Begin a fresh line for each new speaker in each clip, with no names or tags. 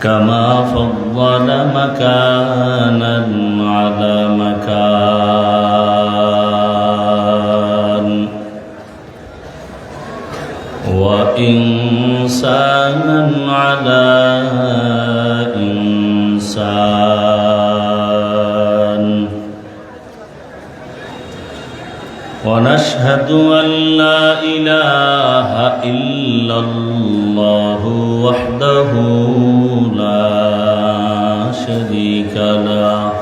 كما فضل مكانا على مكان وإنسانا على إنسان ونشهد أن لا إله إلا الله وحده لا شريك له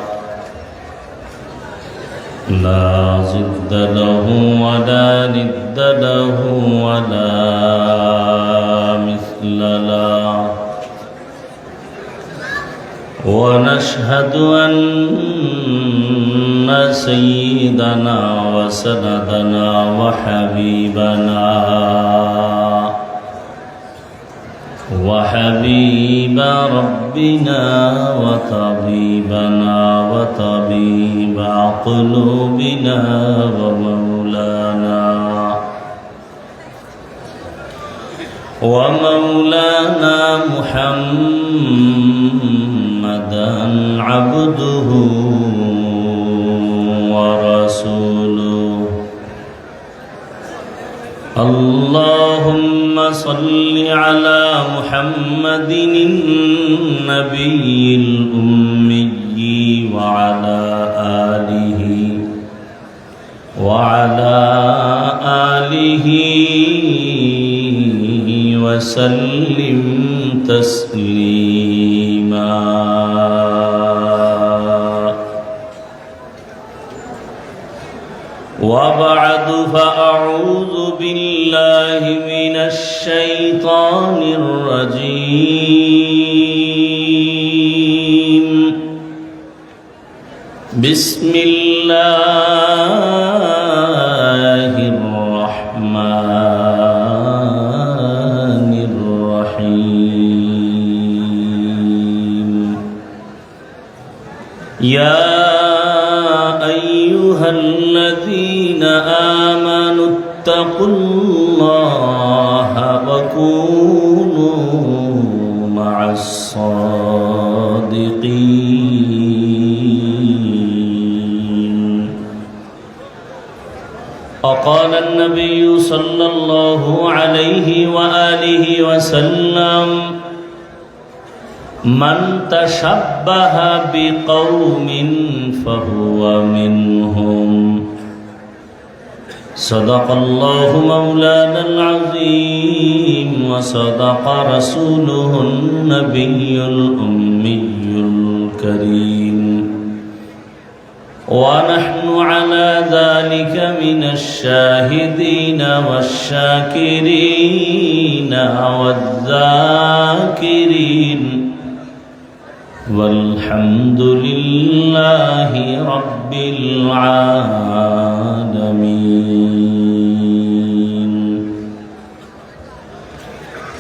لا ضد له ولا ند له ولا مثل له ونشهد أن سيدنا وسندنا وحبيب ربنا وطبيبنا وطبيب قلوبنا ومولانا محمدا عبده ورسوله اللهم صل على محمد النبي الأمي وعلى آله وسلم تسليما وبعد فأعوذ بالله من الشيطان الرجيم بسم الله الرحمن الرحيم يا أيها الذين آمنوا اتقوا الله وكونوا مع الصادقين وقال النبي صلى الله عليه وآله وسلم من تشبه بقوم فهو منهم صدق الله مولانا العظيم وصدق رسوله النبي الأمي الكريم ونحن على ذلك من الشاهدين والشاكرين والذاكرين والحمد لله رب العالمين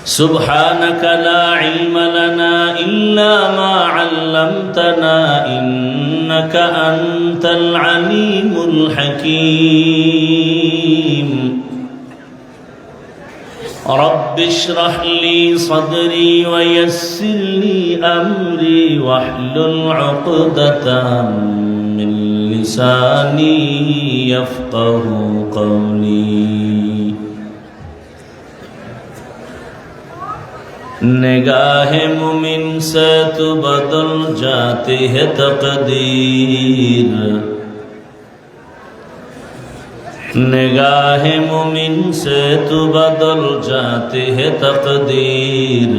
سبحانك لا علم لنا إلا ما علمتنا إنك أنت العليم الحكيم رب اشرح لي صدري ويسر لي أمري واحلل عقدة من لساني يفقه قولي निगाह मुमिन से तो बदल जाती है तकदीर निगाह मुमिन से तो बदल जाती है तकदीर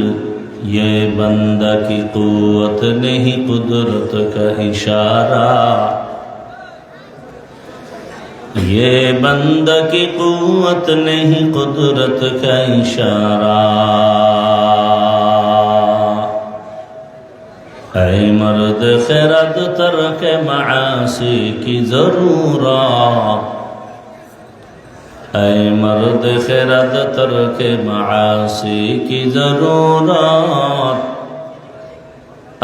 ये बंदा की कुव्वत नहीं कुदरत का इशारा ये बंदा की कुव्वत नहीं कुदरत का इशारा ऐ मर्द खैरत तर्क मासी की ज़रूरत ऐ मर्द खैरत तर्क मासी की ज़रूरत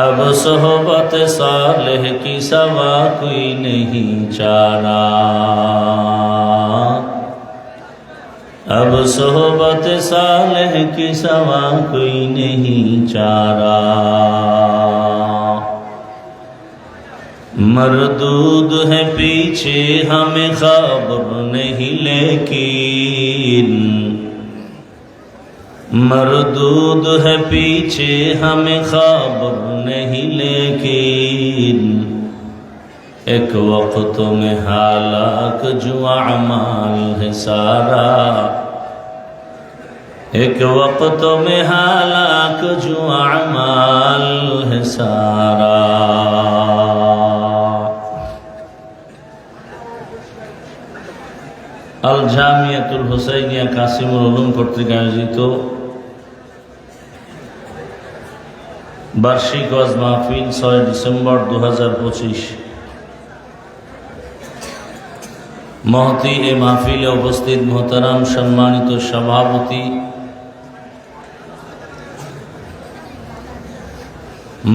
अब सोहबत सालेह की सवा कोई नहीं चारा अब सोहबत सालेह की सवा कोई नहीं चारा। मरदूद है पीछे हमें खबर नहीं लेकिन, मरदूद है पीछे हमें खबर नहीं लेकिन, एक वक्त में हालाक जो अमाल है सारा, एक वक्त में हालाक जो अमाल है सारा। আল জামিয়াতুল হুসাইনিয়া কাসিমুল উলুম কর্তৃক আয়োজিত বার্ষিক ওয়াজ মাহফিল 6 ডিসেম্বর 2025। মহতি এ মাহফিলে উপস্থিত মোহতারাম সম্মানিত সভাপতি,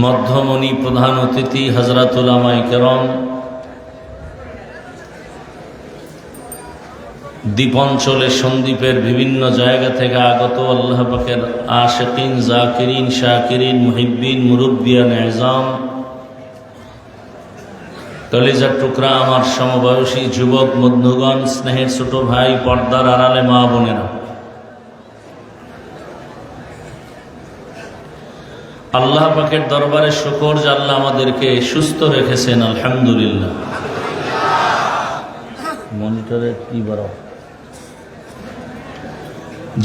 মধ্যমণি প্রধান অতিথি হযরত উলামায়ে কেরাম, দ্বীপাঞ্চলের সন্দ্বীপের বিভিন্ন জায়গা থেকে আগত আল্লাহ পাকের আশিকিন, জাকিরিন, শাকিরিন, মুহিব্বিন, মুরব্বিয়ান এজাম, কলিজার টুকরা আমার সমবয়সী যুবক বন্ধুগণ, স্নেহের ছোট ভাই, পর্দার আড়ালে মা বোনেরা, আল্লাহ পাকের দরবারে শুকর যে আল্লাহ আমাদেরকে সুস্থ রেখেছেন, আলহামদুলিল্লাহ। মনিটরে কি বড়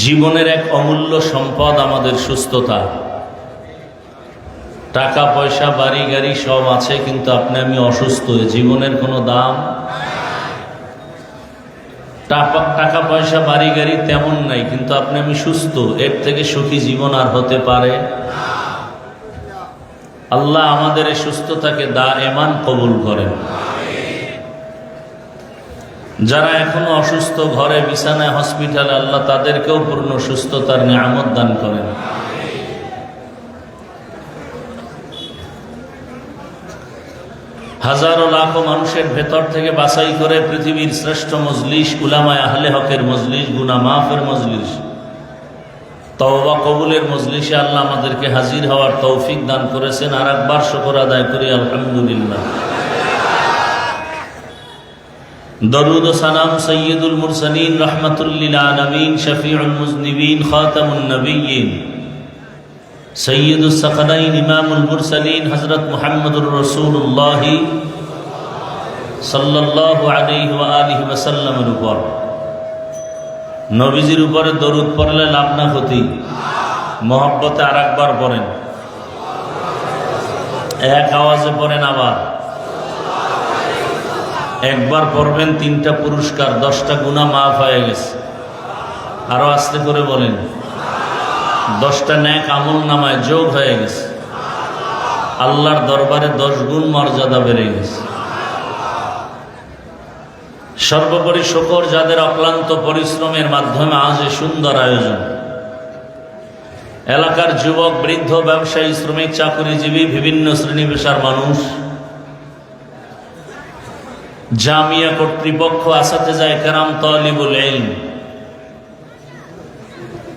জীবনের এক অমূল্য সম্পদ আমাদের সুস্থতা। টাকা পয়সা বাড়ি গাড়ি সব আছে, কিন্তু আপনি আমি অসুস্থ, জীবনের কোনো দাম। টাকা পয়সা বাড়ি গাড়ি তেমন নাই, কিন্তু আপনি আমি সুস্থ, এর থেকে সুখী জীবন আর হতে পারে? আল্লাহ আমাদের এই সুস্থতাকে দায়েমান কবুল করেন। যারা এখনো অসুস্থ, ঘরে বিছানায়, হসপিটালে, আল্লাহ তাদেরকেও পূর্ণ সুস্থতার নিয়ামত দান করেন। হাজারো লাখো মানুষের ভেতর থেকে বাছাই করে পৃথিবীর শ্রেষ্ঠ মজলিস, উলামায়ে আহলে হকের মজলিস, গুনাহ মাফের মজলিস, তওবা কবুলের মজলিসে আল্লাহ আমাদেরকে হাজির হওয়ার তৌফিক দান করেছেন। আর একবার শুকর আদায় করি, আলহামদুলিল্লাহ। দরুদ ও সালাম সৈয়দুল মুরসালিন, রাহমাতুল লিল আলামিন, শফিউল মুজনিবিন, খাতামুন নবিয়্যিন, সৈয়দুস সাকলাইন, ইমামুল মুরসালিন, হযরত মুহাম্মদুর রাসূলুল্লাহ সাল্লাল্লাহু আলাইহি ওয়া আলিহি ওয়াসাল্লামের উপর, নবীজির উপরে দরুদ পড়লে লাভ না ক্ষতি? মহব্বতে আর একবার পড়েন, এক আওয়াজে পড়েন। আবার একবার পড়বেন, 3টা পুরস্কার, 10টা গুনাহ মাফ হয়ে গেছে। আরো আস্তে করে বলেন, 10টা নেক আমল নামায় যোগ হয়ে গেছে। আল্লাহর দরবারে 10 গুণ মর্যাদা বেড়ে গেছে। সর্বোপরি শুকর যাদের অক্লান্ত পরিশ্রমের মাধ্যমে আজ এই সুন্দর আয়োজন। এলাকার যুবক, বৃদ্ধ, ব্যবসায়ী, শ্রমিক, চাকরিজীবী, বিভিন্ন শ্রেণী পেশার মানুষ, জামিয়া কর্তৃপক্ষ, আসাতেজায়ে কেরাম, তালিবুল ইলম,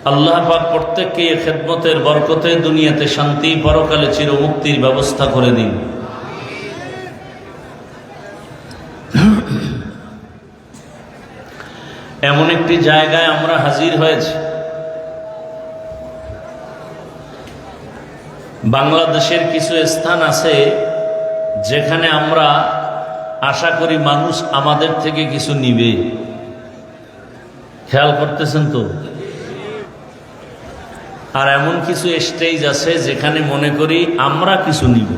আল্লাহ পাক প্রত্যেককে এই খেদমতের বরকতে দুনিয়াতে শান্তি, পরকালে চিরমুক্তির ব্যবস্থা করে দিন। এমন একটি জায়গায় আমরা হাজির হয়েছি, বাংলাদেশের কিছু স্থান আছে যেখানে আমরা আশা করি মানুষ আমাদের থেকে কিছু নিবে। খেয়াল করতেছেন তো? আর এমন কিছু স্টেজ আছে যেখানে মনে করি আমরা কিছু নিব।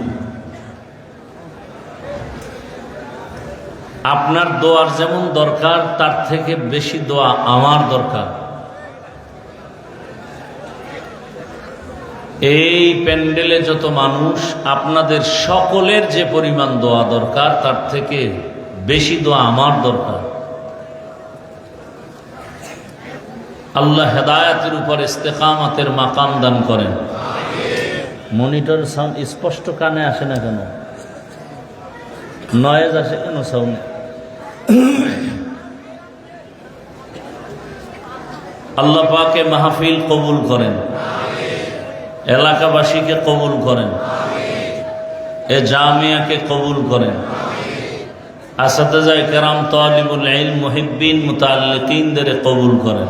আপনার দোয়ার যেমন দরকার, তার থেকে বেশি দোয়া আমার দরকার। এই প্যান্ডেলে যত মানুষ, আপনাদের সকলের যে পরিমাণ দোয়া দরকার, তার থেকে বেশি দোয়া আমার দরকার। আল্লাহ হেদায়েতের উপর ইস্তেকামতের মাকাম দান করেন। মনিটর সাউন্ড স্পষ্ট কানে আসে না কেন? নয়েজ আসে কেন সাউন্ড? আল্লাহ পাকে মাহফিল কবুল করেন, এলাকাবাসীকে কবুল করেন, এ জামিয়াকে কবুল করেন, আসাতিজা কেরাম, তালিবুল ইলম, মুহিব্বিন, মুতাআল্লিকিনদের কবুল করেন।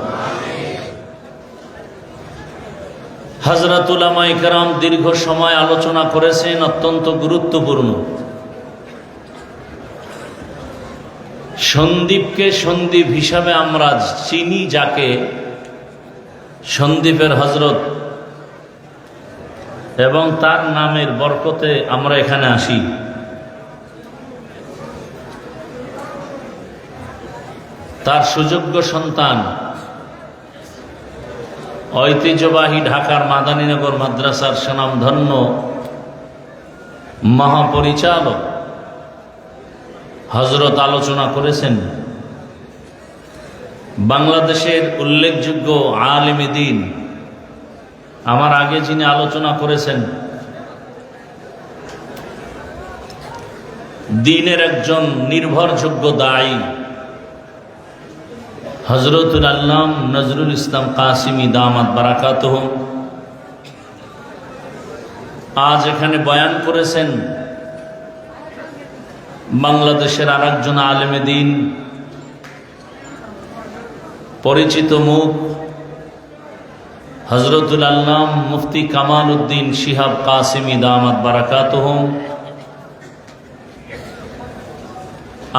হযরত উলামায়ে কেরাম দীর্ঘ সময় আলোচনা করেছেন, অত্যন্ত গুরুত্বপূর্ণ। সন্দীপকে সন্দীপ হিসাবে আমরা চিনি যাকে, সন্দীপের হযরত, এবং তার নামের বরকতে আমরা এখানে আসি। তার সুযোগ্য সন্তান, ঐতিহ্যবাহী ঢাকার মাদানীনগর মাদ্রাসার সুনামধন্য মহাপরিচালক হযরত আলোচনা করেছেন। বাংলাদেশের উল্লেখযোগ্য আলেমে দ্বীন, আমার আগে যিনি আলোচনা করেছেন, দ্বীনের একজন নির্ভরযোগ্য দায়ী হযরতুল আল্লাম নজরুল ইসলাম কাসিমি দামাত বারাকাতুহু, আজ এখানে বয়ান করেছেন। বাংলাদেশের আরেকজন আলেমে দ্বীন, পরিচিত মুখ, হযরতুল আল্লাম মুফতি কামাল উদ্দিন শিহাব কাসিমি দামাত বারাকাতুহু।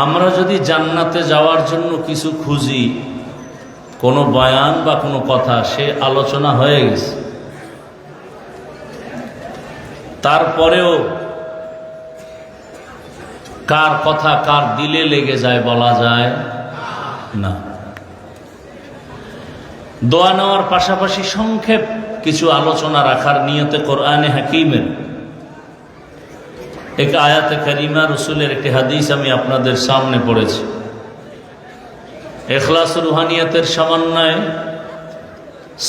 আমরা যদি জান্নাতে যাওয়ার জন্য কিছু খুঁজি, কোনো বয়ান বা কোনো কথা, সে আলোচনা হয়ে গেছে, তারপরেও কার কথা কার দিলে লেগে যায় বলা যায় না। দোয়া নেওয়ার পাশাপাশি সংক্ষেপ কিছু আলোচনা রাখার নিয়তে কোরআনে হাকিমের এক আয়াতে কারিমা, রসুলের একটি হাদিস আমি আপনাদের সামনে পড়েছি। ইখলাস রুহানিয়াতের সমন্বয়ে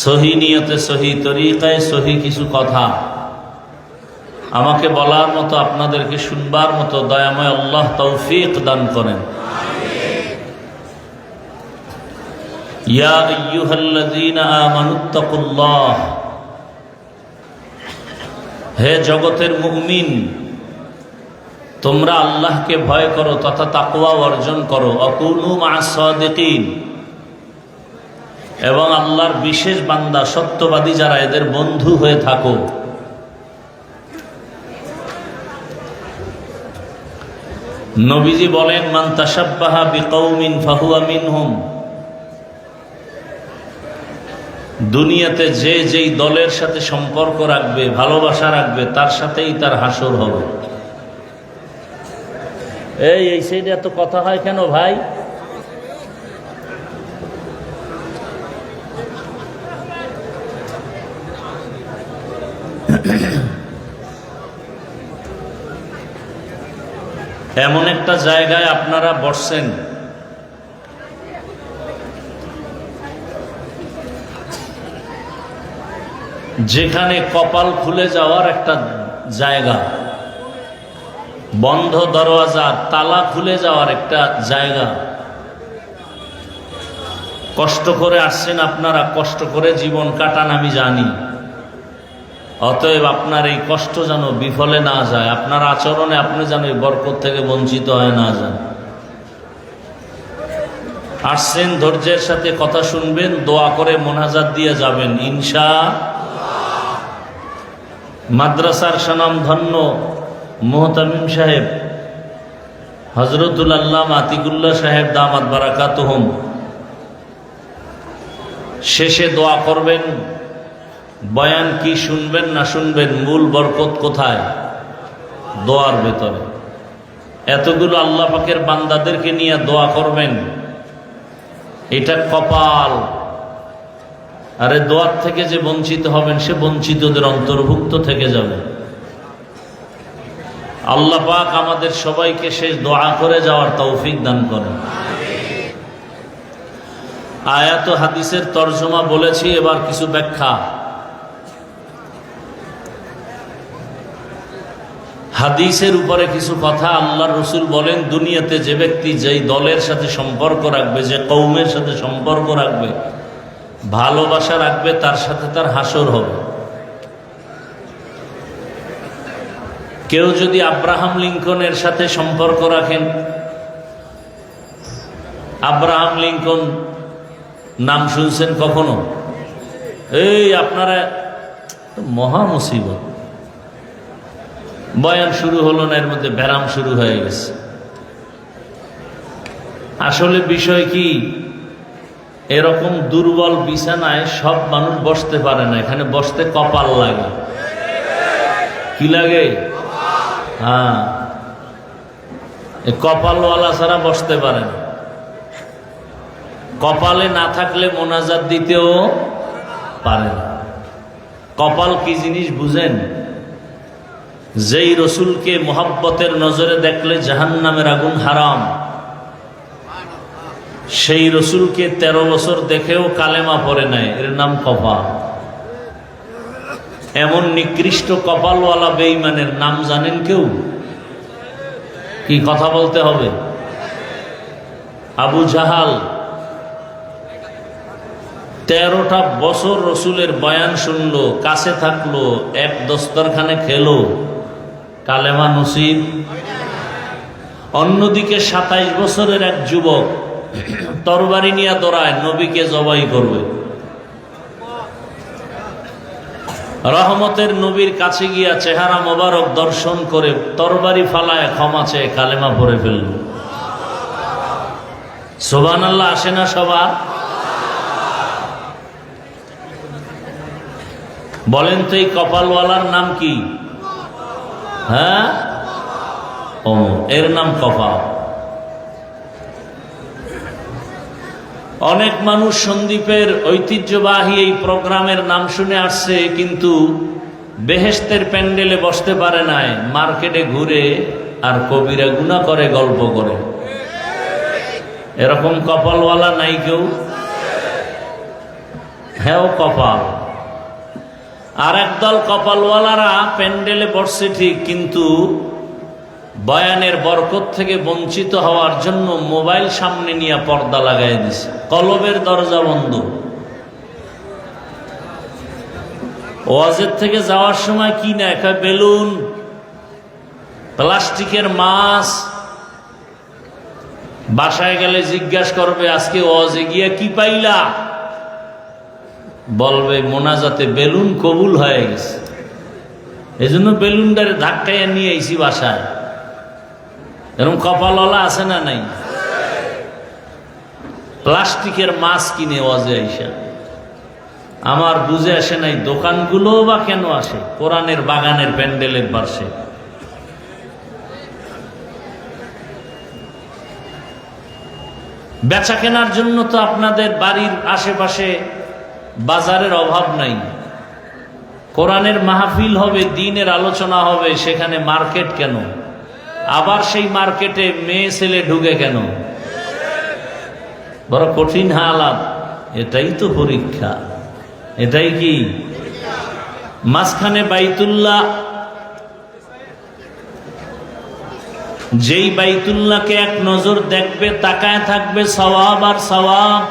সহি নিয়তে, সহি তরিকায়, সহি কিছু কথা আমাকে বলার মতো, আপনাদেরকে শুনবার মতো দয়াময় আল্লাহ তৌফিক দান করেন। ইয়া আইয়ুহাল্লাযীনা আমানুত্তাকুল্লাহ, হে জগতের মুমিন, তোমরা আল্লাহকে ভয় করো তথা তাকওয়া অর্জন করো। আকুনু মা'আস সাদিকিন, এবং আল্লাহর বিশেষ বান্দা, সত্যবাদী যারা, এদের বন্ধু হয়ে থাকো। নবীজি বলেন, মান তাশাব্বাহা বিকওমিন ফাহুয়া মিনহুম, দুনিয়াতে যে যেই দলের সাথে সম্পর্ক রাখবে, ভালোবাসা রাখবে, তার সাথেই তার হাসর হবে। এই সাইডে এত কথা হয় কেন ভাই? এমন একটা জায়গায় আপনারা বসছেন, যেখানে কপাল খুলে যাওয়ার একটা জায়গা, বন্ধ দরওয়াজা, তালা খুলে যাওয়ার একটা জায়গা। কষ্ট করে আসছেন আপনারা, কষ্ট করে জীবন কাটান আমি জানি। অতএব আপনার এই কষ্ট যেন বিফলে না যায়, আপনার আচরণে আপনি যেন এই বরকত থেকে বঞ্চিত হয়ে না যান। আসছেন, ধৈর্যের সাথে কথা শুনবেন, দোয়া করে মোনাজাত দিয়ে যাবেন ইনশাআল্লাহ। মাদ্রাসার সুনামধন্য মুহতামিম সাহেব হযরতুল আল্লামা আতিকুল্লাহ সাহেব দামাত বারাকাতুহুম শেষে দোয়া করবেন। বয়ান কি শুনবেন না শুনবেন, মূল বরকত কোথায়? দোয়ার ভেতরে। এতগুলো আল্লাহ পাকের বান্দাদেরকে নিয়ে দোয়া করবেন, এটা কপাল। আরে দোয়ার থেকে যে বঞ্চিত হবেন, সে বঞ্চিতদের অন্তর্ভুক্ত থেকে যাবে। আল্লাহ পাক আমাদের সবাইকে শেষ দোয়া করে যাওয়ার তৌফিক দান করেন। আয়াত ও হাদিসের তরজমা বলেছি, এবার কিছু ব্যাখ্যা। হাদিসের উপরে কিছু কথা। আল্লাহর রসুল বলেন, দুনিয়াতে যে ব্যক্তি যেই দলের সাথে সম্পর্ক রাখবে, যে কওমের সাথে সম্পর্ক রাখবে, ভালোবাসা রাখবে, তার সাথে তার হাসর হবে। কেউ যদি আব্রাহাম লিঙ্কনের সাথে সম্পর্ক রাখেন, আব্রাহাম লিঙ্কন নাম শুনছেন কখনো? এই আপনারা মহা মুসিবত, বয়ান শুরু হলো না, এর মধ্যে ব্যারাম শুরু হয়ে গেছে। আসলে বিষয় কি, এরকম দুর্বল বিছানায় সব মানুষ বসতে পারে না, এখানে বসতে কপাল লাগে। কি লাগে? হ্যাঁ, কপালওয়ালা ছাড়া বসতে পারে না। কপালে না থাকলে মোনাজাত দিতেও পারে না। কপাল কি জিনিস বুঝেন? যেই রসুলকে মোহাব্বতের নজরে দেখলে জাহান্নামের আগুন হারাম, সেই রসুলকে 13 বছর দেখেও কালেমা পড়ে নাই, এর নাম কপাল। এমন নিকৃষ্ট কপালওয়ালা বেঈমানের নাম জানেন কেউ? কি কথা বলতে হবে? আবু জাহাল 13টা বছর রসুলের বয়ান শুনলো, কাছে থাকলো, এক দস্তরখানে খেলো, কালেমা নসিব। অন্যদিকে 27 বছরের এক যুবক তরবারি নিয়ে দৌড়ায়, নবীকে জবাই করবে। রহমতের নবীর কাছে গিয়া চেহারা মোবারক দর্শন করে তরবারি ফালায় ক্ষমা চেয়ে কালেমা পড়ে ফেলল। সুবহানাল্লাহ আসে না সবার? বলেন তো এই কপালওয়ালার নাম কি? হ্যাঁ, ও এর নাম কপাল। অনেক মানুষ সন্দ্বীপের ঐতিহ্যবাহী এই প্রোগ্রামের নাম শুনে আসছে, কিন্তু বেহেশতের প্যান্ডেলে বসতে পারে নাই, মার্কেটে ঘুরে আর কবিরা গুনাহ করে গল্প করে। এরকম কপালওয়ালা নাই কেউ? হ্যাঁ, কপাল। আর একদল কপালওয়ালারা প্যান্ডেলে বসছে ঠিক, কিন্তু বয়ানের বরকত থেকে বঞ্চিত হওয়ার জন্য মোবাইল সামনে নিয়ে পর্দা লাগাই দিছে, কলবের দরজা বন্ধ। ওয়াজের থেকে যাওয়ার সময় কি না, একটা বেলুন, প্লাস্টিকের মাছ। বাসায় গেলে জিজ্ঞাসা করবে আজকে ওয়াজে গিয়ে কি পাইলা? বলবে মোনাজাতে বেলুন কবুল হয়ে গেছে, এজন্য বেলুনটারে ধাক্কাইয়া নিয়ে আইছি বাসায়। এরকম কপালওয়ালা আছে না নাই? প্লাস্টিকের মাছ কিনে ওয়াজে আইসা। আমার বুঝে আসে নাই দোকানগুলো বা কেন আসে কোরআনের বাগানের প্যান্ডেলের পাশে। বেচা কেনার জন্য তো আপনাদের বাড়ির আশেপাশে বাজারের অভাব নাই। কোরআনের মাহফিল হবে, দ্বীনের আলোচনা হবে, সেখানে মার্কেট কেন? আবার সেই মার্কেটে মেয়ে ছেলে ঢুকে কেন? বড় কঠিন হালাত। এটাই তো পরীক্ষা। এটাই কি? মাঝখানে বাইতুল্লাহ, যেই বাইতুল্লাহকে এক নজর দেখবে, তাকায় থাকবে সওয়াব আর সওয়াব।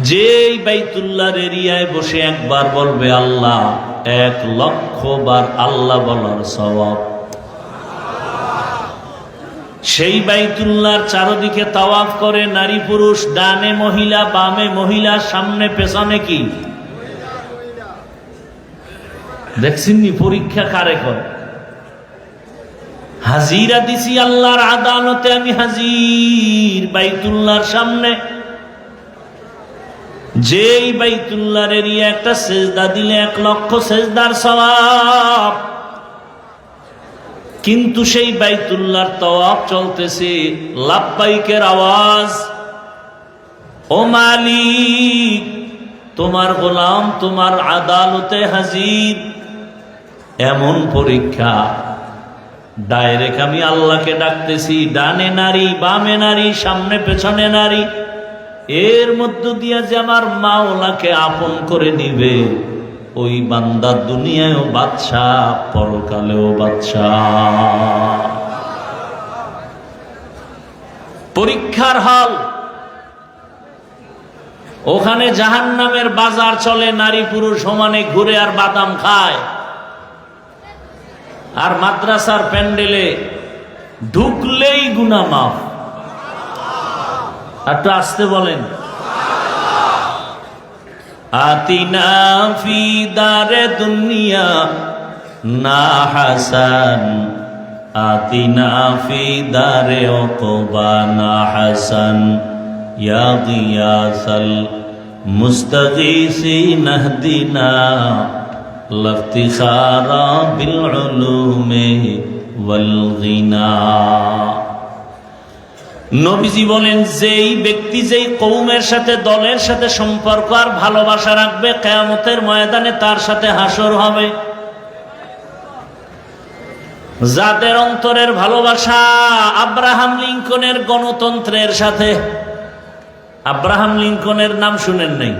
যেই বাইতুল্লাহর এরিয়ায় বসে একবার বলবে আল্লাহ, 1,00,000 বার আল্লাহ বলার সওয়াব। সেই বাইতুল্লাহর চারদিকে তাওয়াফ করে নারী পুরুষ, ডানে মহিলা, বামে মহিলা, সামনে পেছনে কি দেখছেননি? পরীক্ষা কারে করে? হাজিরা দিছি আল্লাহর আদালতে, আমি হাজির বাইতুল্লাহর সামনে। যেই বাইতুল্লাহর এরিয়া একটা সেজদা দিলে 1,00,000 সেজদার সওয়াব। কিন্তু সেই বাইতুল্লাহর তাওয়াফ চলতেছে, লাব্বাইকের আওয়াজ। ও মালিক, তোমার গোলাম তোমার আদালতে হাজির। এমন পরীক্ষা। ডাইরেক্ট আমি আল্লাহকে ডাকতেছি, ডানে নারী, বামে নারী, সামনে পেছনে নারী। এর মধ্য দিয়া যে আমার মাওলাকে আপন করে নিবে, ওই বান্দা দুনিয়ায়ও বাদশাহ, পরকালেও বাদশাহ। পরীক্ষার হল। ওখানে জাহান্নামের বাজার চলে, নারী পুরুষ সমানে ঘুরে আর বাদাম খায়। আর মাদ্রাসার প্যান্ডেলে ঢুকলেই গুনাহ মাফ। একটু আসতে বলেন। আতিনা ফি দারে দুনিয়া না হাসান, আতিনা ফি দারে উকবা না হাসান, ইয়া গিয়াসাল মুস্তাগীসিন ইহদিনা লাফতিখারা বিল উলুমি ওয়াল গিনা। নবীজি বলেন, যেই ব্যক্তি যেই কওমের সাথে, দলের সাথে সম্পর্ক আর ভালোবাসা রাখবে, কিয়ামতের ময়দানে তার সাথে হাসর হবে। যাদের অন্তরের ভালোবাসা আব্রাহাম লিঙ্কনের গণতন্ত্রের সাথে। আব্রাহাম লিঙ্কনের নাম শুনেন নাই?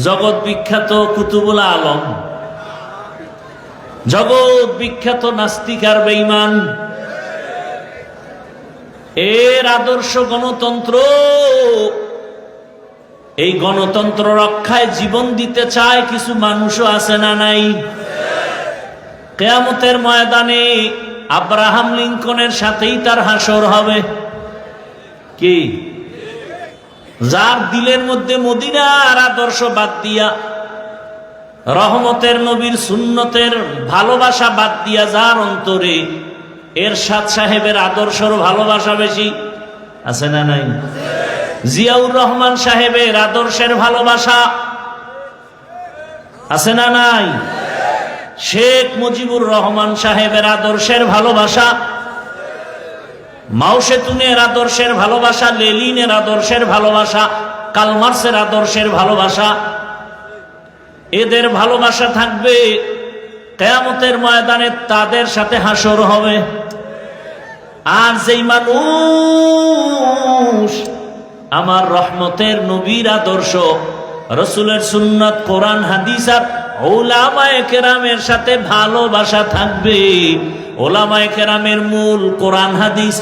জগৎ বিখ্যাত কুতুবুল আলম, জগৎ বিখ্যাত নাস্তিক আর বেঈমান। এর আদর্শ গণতন্ত্র, এই গণতন্ত্র রক্ষায় জীবন দিতে চায় কিছু মানুষও আছে না নাই? কিয়ামতের ময়দানে আব্রাহাম লিঙ্কনের সাথেই তার হাসর হবে। কি? যার দিলের মধ্যে মদিনার আদর্শ বাদ দিয়া, রহমতের নবীর সুন্নতের ভালোবাসা বাদ দিয়া, যার অন্তরে এরশাদ সাহেবের আদর্শের ভালোবাসা বেশি আছে না নাই? জিয়াউর রহমান সাহেবের আদর্শের ভালোবাসা আছে না নাই? শেখ মুজিবুর রহমান সাহেবের আদর্শের ভালোবাসা, মাও সেতুনের আদর্শের ভালোবাসা, লেনিনের আদর্শের ভালোবাসা, কার্ল মার্ক্সের আদর্শের ভালোবাসা, এদের ভালোবাসা থাকবে। কিয়ামতের ময়দানে তাদের সাথে হাসর হবে। আর যেই মানুষ আমার রহমতের নবীর আদর্শ, রসুলের সুন্নাত, কোরআন হাদিস আর ওলামায়ে কেরামের সাথে ভালোবাসা থাকবে, ওলামায়ে কেরামের মূল কোরআন হাদিস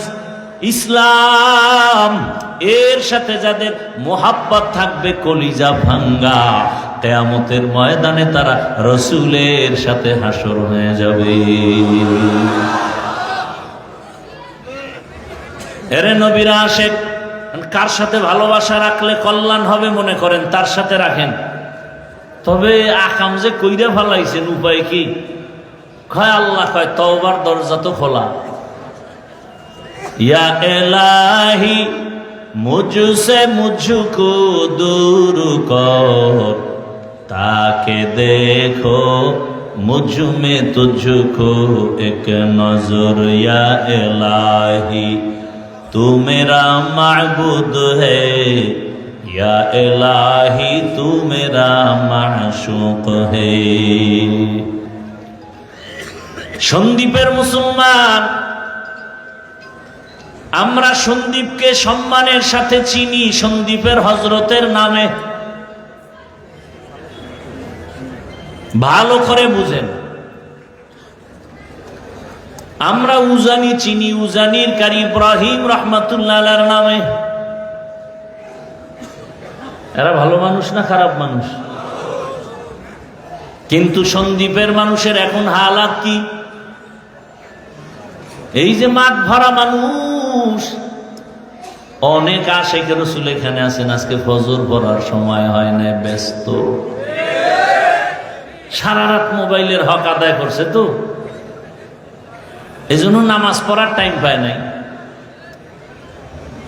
ইসলাম, এর সাথে যাদের মোহাব্বত থাকবে কলিজা ভাঙ্গা, কিয়ামতের ময়দানে তারা রসুলের সাথে হাসর হয়ে যাবে। এরে নবীরা আশেক, কার সাথে ভালোবাসা রাখলে কল্যাণ হবে মনে করেন তার সাথে রাখেন। তবে আকাম যে কইরা ফেলাইছেন, উপায় কি? কয় আল্লাহ কয় তওবার দরজা তো খোলা। ইয়া ইলাহি মুঝসে মুঝকো দূর কর, তাকে দেখো মুঝ মে তুঝকো এক নজর। ইয়া ইলাহি तू मेरा माबूद है, या इलाही तू मेरा माशूक है। সন্দ্বীপের মুসলমান, আমরা সন্দ্বীপকে সম্মানের সাথে চিনি সন্দ্বীপের হযরতের নামে। ভালো করে বুঝেন, আমরা উজানি চিনি উজানির কারি ইব্রাহিম রাহমাতুল্লাহ আলাইহির নামে। এরা ভালো মানুষ না খারাপ মানুষ? কিন্তু সন্দ্বীপের মানুষের এখন হালাত কি? এই যে মাঠ ভরা মানুষ, অনেক আশেক রাসূল এখানে আছেন, আজকে ফজর পড়ার সময় হয় না, ব্যস্ত, সারা রাত মোবাইলের হক আদায় করছে, তো এজন্য নামাজ পড়ার টাইম পায় নাই।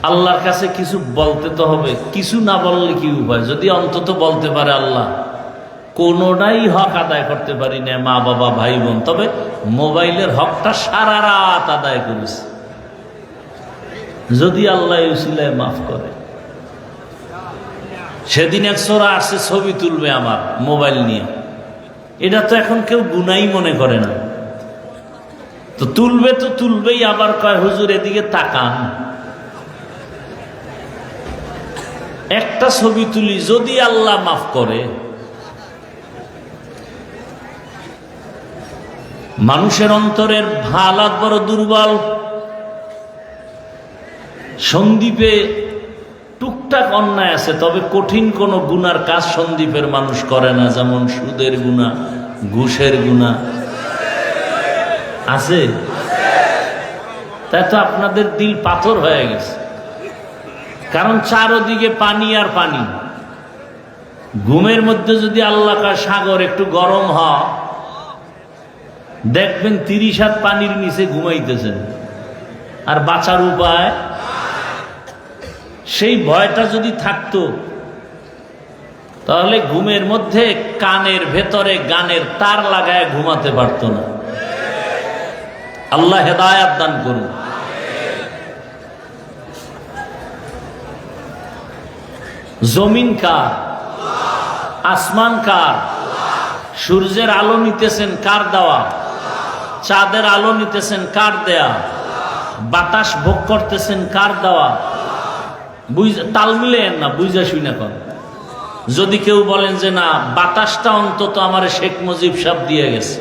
আল্লাহর কাছে কিছু বলতে তো হবে, কিছু না বললে কি উপায়? যদি অন্তত বলতে পারে আল্লাহ কোনোটাই হক আদায় করতে পারি না, মা বাবা ভাই বোন, তবে মোবাইলের হকটা সারা রাত আদায় করেছে, যদি আল্লাহ উসিলায় মাফ করে। সেদিন এক ছোড়া আসছে ছবি তুলবে আমার মোবাইল নিয়ে, এটা তো এখন কেউ গুনাই মনে করে না, তো তুলবে তো তুলবেই, আবার কয় হুজুর এদিকে তাকান, একটা ছবি তুলি যদি আল্লাহ মাফ করে। মানুষের অন্তরের হালাত বড় দুর্বল। সন্দ্বীপে টুকটাক অন্যায় আছে, তবে কঠিন কোনো গুনার কাজ সন্দীপের মানুষ করে না, যেমন সুদের গুনাহ, ঘুষের গুনাহ আছে। তাই তো আপনাদের দিল পাথর হয়ে গেছে, কারণ চারদিকে পানি আর পানি। ঘুমের মধ্যে যদি আল্লাহর সাগর একটু গরম হয়, দেখবেন 30 হাত পানির নিচে ঘুমাইতেছেন, আর বাঁচার উপায় সেই ভয়টা যদি থাকতো, তাহলে ঘুমের মধ্যে কানের ভেতরে গানের তার লাগায় ঘুমাতে পারতো না। আল্লাহ হেদায়াত দান করুন। জমিন কার? আসমান কার? সূর্যের আলো নিতেছেন কার দেওয়া? চাঁদের আলো নিতেছেন কার দেয়া? বাতাস ভোগ করতেছেন কার দেওয়া? তাল মিলেন না, বুঝা শুনে কর। যদি কেউ বলেন যে না, বাতাসটা অন্তত আমার শেখ মুজিব সাহেব দিয়ে গেছে,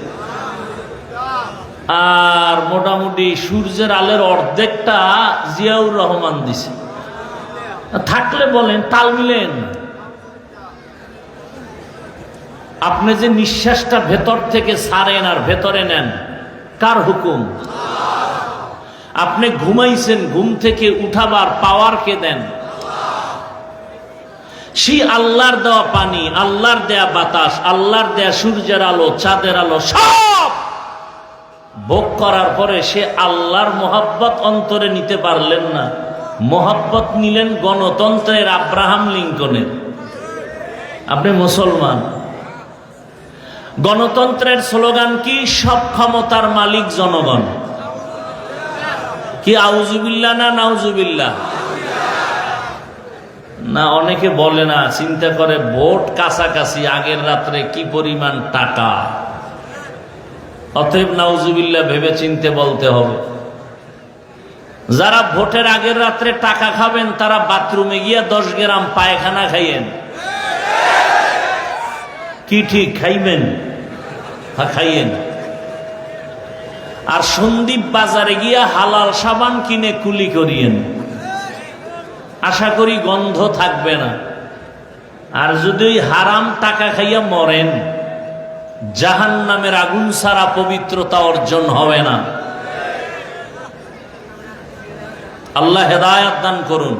আর মোটামুটি সূর্যের আলোর অর্ধেকটা জিয়াউর রহমান দিছে, থাকলে বলেন তাল মিলেন। আপনি যে নিঃশ্বাসটা ভেতর থেকে ছাড়েন আর ভেতরে নেন, কার হুকুম? আপনি ঘুমাইছেন, ঘুম থেকে উঠাবার পাওয়ার কে দেন? সেই আল্লাহর দেওয়া পানি, আল্লাহর দেয়া বাতাস, আল্লাহর দেয়া সূর্যের আলো, চাঁদের আলো সব ভোগ করার পরে সে আল্লাহর মোহাব্বত অন্তরে নিতে পারলেন না। মোহাব্বত নিলেন গণতন্ত্রের আব্রাহাম লিঙ্কনের। আপনি মুসলমান, গণতন্ত্রের স্লোগান কি? সব ক্ষমতার মালিক জনগণ। কি আউজুবিল্লাহ না নাউজুবিল্লাহ? না, অনেকে বলে না, চিন্তা করে ভোট কাছাকাছি, আগের রাত্রে কি পরিমাণ টাকা, অতএব নাউজুবিল্লাহ ভেবে চিনতে বলতে হবে। যারা ভোটের আগের রাত্রে টাকা খাবেন, তারা বাথরুমে গিয়া 10 গ্রাম পায়খানা খাইয়েন। কি ঠিক খাইবেন? হ্যাঁ, খাইয়েন। আর সন্দীপ বাজারে গিয়া হালাল সাবান কিনে কুলি করিয়েন, আশা করি গন্ধ থাকবে না। আর যদি হারাম টাকা খাইয়া মরেন, জাহান্নামের আগুন ছাড়া পবিত্রতা অর্জন হবে না। আল্লাহ হেদায়াত দান করুন।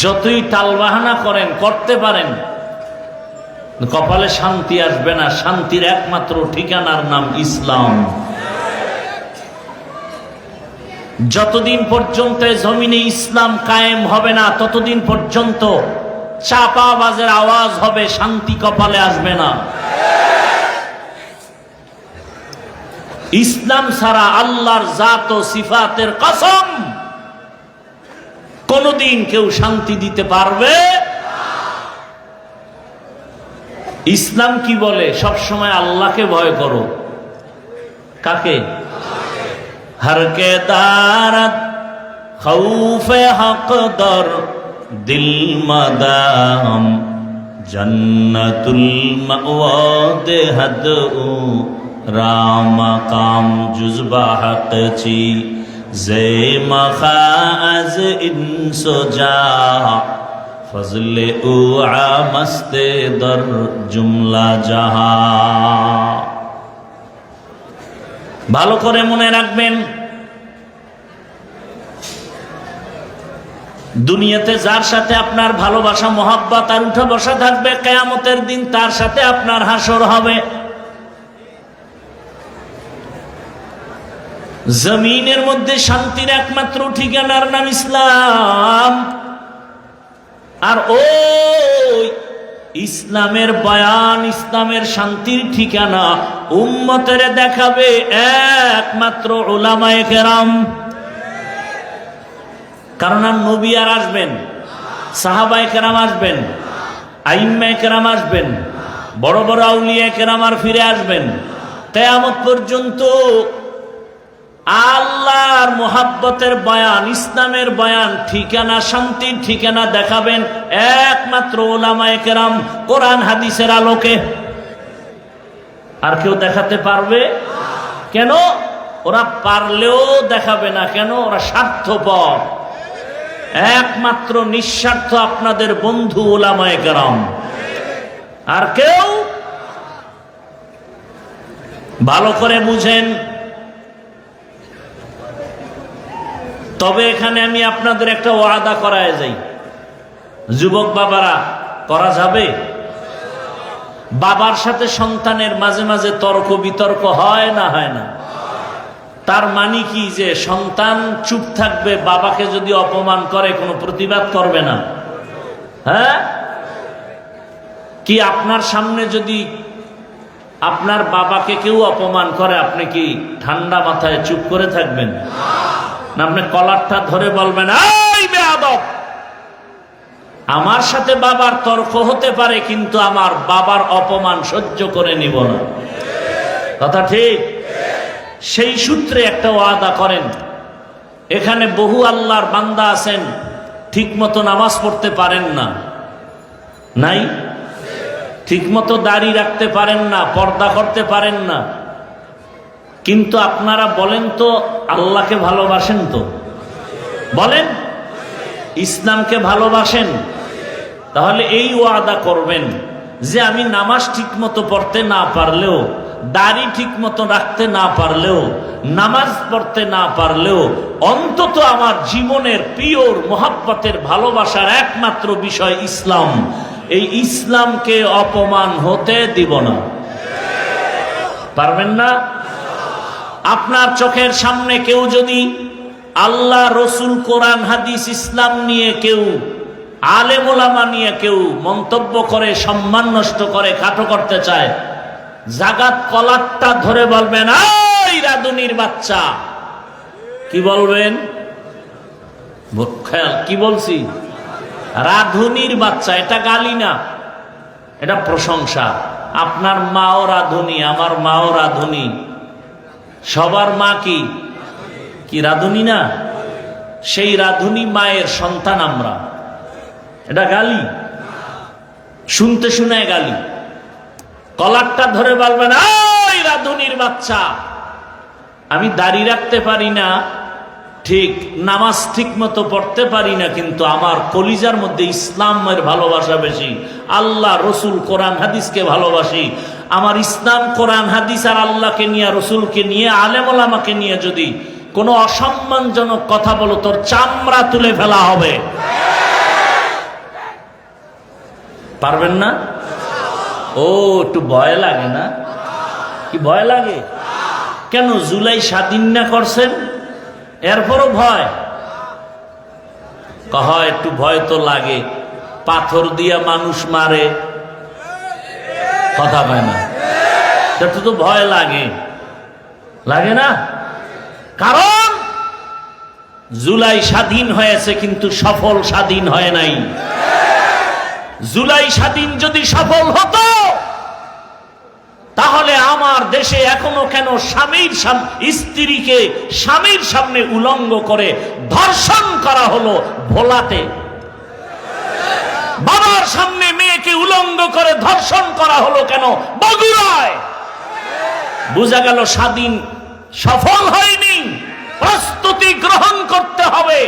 যতই টালবাহানা করেন, করতে পারেন, কপালে শান্তি আসবে না। শান্তির একমাত্র ঠিকানার নাম ইসলাম। যতদিন পর্যন্ত জমিনে ইসলাম কায়েম হবে না, ততদিন পর্যন্ত চাপাবাজের আওয়াজ হবে, শান্তি কপালে আসবে না। ইসলাম ছাড়া আল্লাহর জাত ও সিফাতের কসম, কোনদিন কেউ শান্তি দিতে পারবে? ইসলাম কি বলে? সব সময় আল্লাহকে ভয় করো। কাকে? হরকে দারত খৌফে হক দর দিল মাদাম জন্নতুল মাওয়াদ হদ রাম কাম জুজবা হক চি জে মখাজ ইনসোজা ফজলে উ আমস্তে দর জুমলা জাহা। ভালো করে মনে রাখবেন, দুনিয়াতে যার সাথে আপনার ভালোবাসা, মহাব্বত আর উঠা বসা থাকবে, কিয়ামতের দিন তার সাথে আপনার হাসর হবে। জমিনের মধ্যে শান্তির একমাত্র ঠিকানার নাম ইসলাম। আর ওই ইসলামের বয়ান, ইসলামের শান্তির ঠিকানা উম্মতের দেখাবে একমাত্র উলামায়ে কেরাম। কারণ আর নবী আর আসবেন, সাহাবায়ে কেরাম আসবেন, আইম্মায়ে কেরাম আসবেন, বড় বড় আউলিয়া কেরাম আর ফিরে আসবেন। কিয়ামত পর্যন্ত আল্লাহর মোহাব্বতের বয়ান, ইসলামের বয়ান, ঠিকানা, শান্তির ঠিকানা দেখাবেন একমাত্র উলামায়ে কেরাম, কোরআন হাদিসের আলোকে। আর কেউ দেখাতে পারবে? কেন? ওরা পারলেও দেখাবে না। কেন? ওরা স্বার্থপর। একমাত্র নিঃস্বার্থ আপনাদের বন্ধু উলামায়ে কেরাম, আর কেউ। ভালো করে বুঝেন। তবে এখানে আমি আপনাদের একটা ওয়াদা করায় যাই, যুবক বাবারা, করা যাবে? বাবার সাথে সন্তানের মাঝে মাঝে তর্ক বিতর্ক হয় না? হয় না? তার মানে কি যে সন্তান চুপ থাকবে, বাবাকে যদি অপমান করে কোনো প্রতিবাদ করবে না? হ্যাঁ, কি আপনার সামনে যদি আপনার বাবাকে কেউ অপমান করে, আপনি কি ঠান্ডা মাথায় চুপ করে থাকবেন? না, আপনি কলারটা ধরে বলবেন, এই বেয়াদব, আমার সাথে বাবার তর্ক হতে পারে কিন্তু আমার বাবার অপমান সহ্য করে নিব না। কথা ঠিক? সেই সূত্রে একটা ওয়াদা করেন। এখানে বহু আল্লাহর বান্দা আছেন, ঠিক মতো নামাজ পড়তে পারেন না, নাই? ঠিক মতো দাড়ি রাখতে পারেন না, পর্দা করতে পারেন না, কিন্তু আপনারা বলেন তো আল্লাহকে ভালোবাসেন তো? বলেন, ইসলামকে ভালোবাসেন? তাহলে এই ওয়াদা করবেন যে আমি নামাজ ঠিক মতো পড়তে না পারলেও, দাড়ি ঠিক মতো রাখতে না পারলেও, নামাজ পড়তে না পারলেও, অন্তত আমার জীবনের পিওর মোহাব্বতের ভালোবাসার একমাত্র বিষয় ইসলাম, এই ইসলামকে অপমান হতে দিব না। পারবেন না? আপনার চোখের সামনে কেউ যদি আল্লাহ, রসুল, কোরআন, হাদিস, ইসলাম নিয়ে কেউ, আলেম ওলামা নিয়ে কেউ মন্তব্য করে, সম্মান নষ্ট করে, খাটো করতে চায়, জাগাত কলারটা ধরে বলবেন, এই রাধুনির বাচ্চা। কি বলবেন? খেয়াল, কি বলছি? রাধুনির বাচ্চা। এটা গালি না, এটা প্রশংসা। আপনার মাও রাধুনি, আমার মাও রাধুনি, সবার মা কি কি রাধুনি না? সেই রাধুনি মায়ের সন্তান আমরা। এটা গালি? শুনতে শুনে গালি। কলারটা ধরে বলবেন, এই রাধুনির বাচ্চা, আমি দাড়ি রাখতে পারি না ঠিক, নামাজ ঠিক মতো পড়তে পারি না, কিন্তু আমার কলিজার মধ্যে ইসলামের ভালোবাসা বেশি, আল্লাহ, রসুল, কোরআন, হাদিসকে ভালোবাসি। আমার ইসলাম, কোরআন, হাদিস আর আল্লাহকে নিয়ে, রসুলকে নিয়ে, আলেম ওলামাকে নিয়ে যদি কোনো অসম্মানজনক কথা বলো, তোর চামড়া তুলে ফেলা হবে। পারবেন না? ও, একটু ভয় লাগে না? কি ভয় লাগে? কেন? জুলাই স্বাধীন না করছেন, এরপরও ভয়? হয় একটু ভয় তো লাগে, পাথর দিয়া মানুষ মারে, কথা পায় না, সেটা তো ভয় লাগে, লাগে না? কারণ জুলাই স্বাধীন হয়েছে কিন্তু সফল স্বাধীন হয় নাই। জুলাই স্বাধীন যদি সফল হতো, তাহলে আমার দেশে এখনো কেন স্ত্রীকে স্বামীর সামনে উলঙ্গ করে ধর্ষণ করা হলো ভোলাতে, বাবার সামনে মেয়েকে উলঙ্গ করে ধর্ষণ করা হলো কেন বগুড়ায়? বোঝা গেল স্বাধীন সফল হয়নি। প্রস্তুতি গ্রহণ করতে হবে,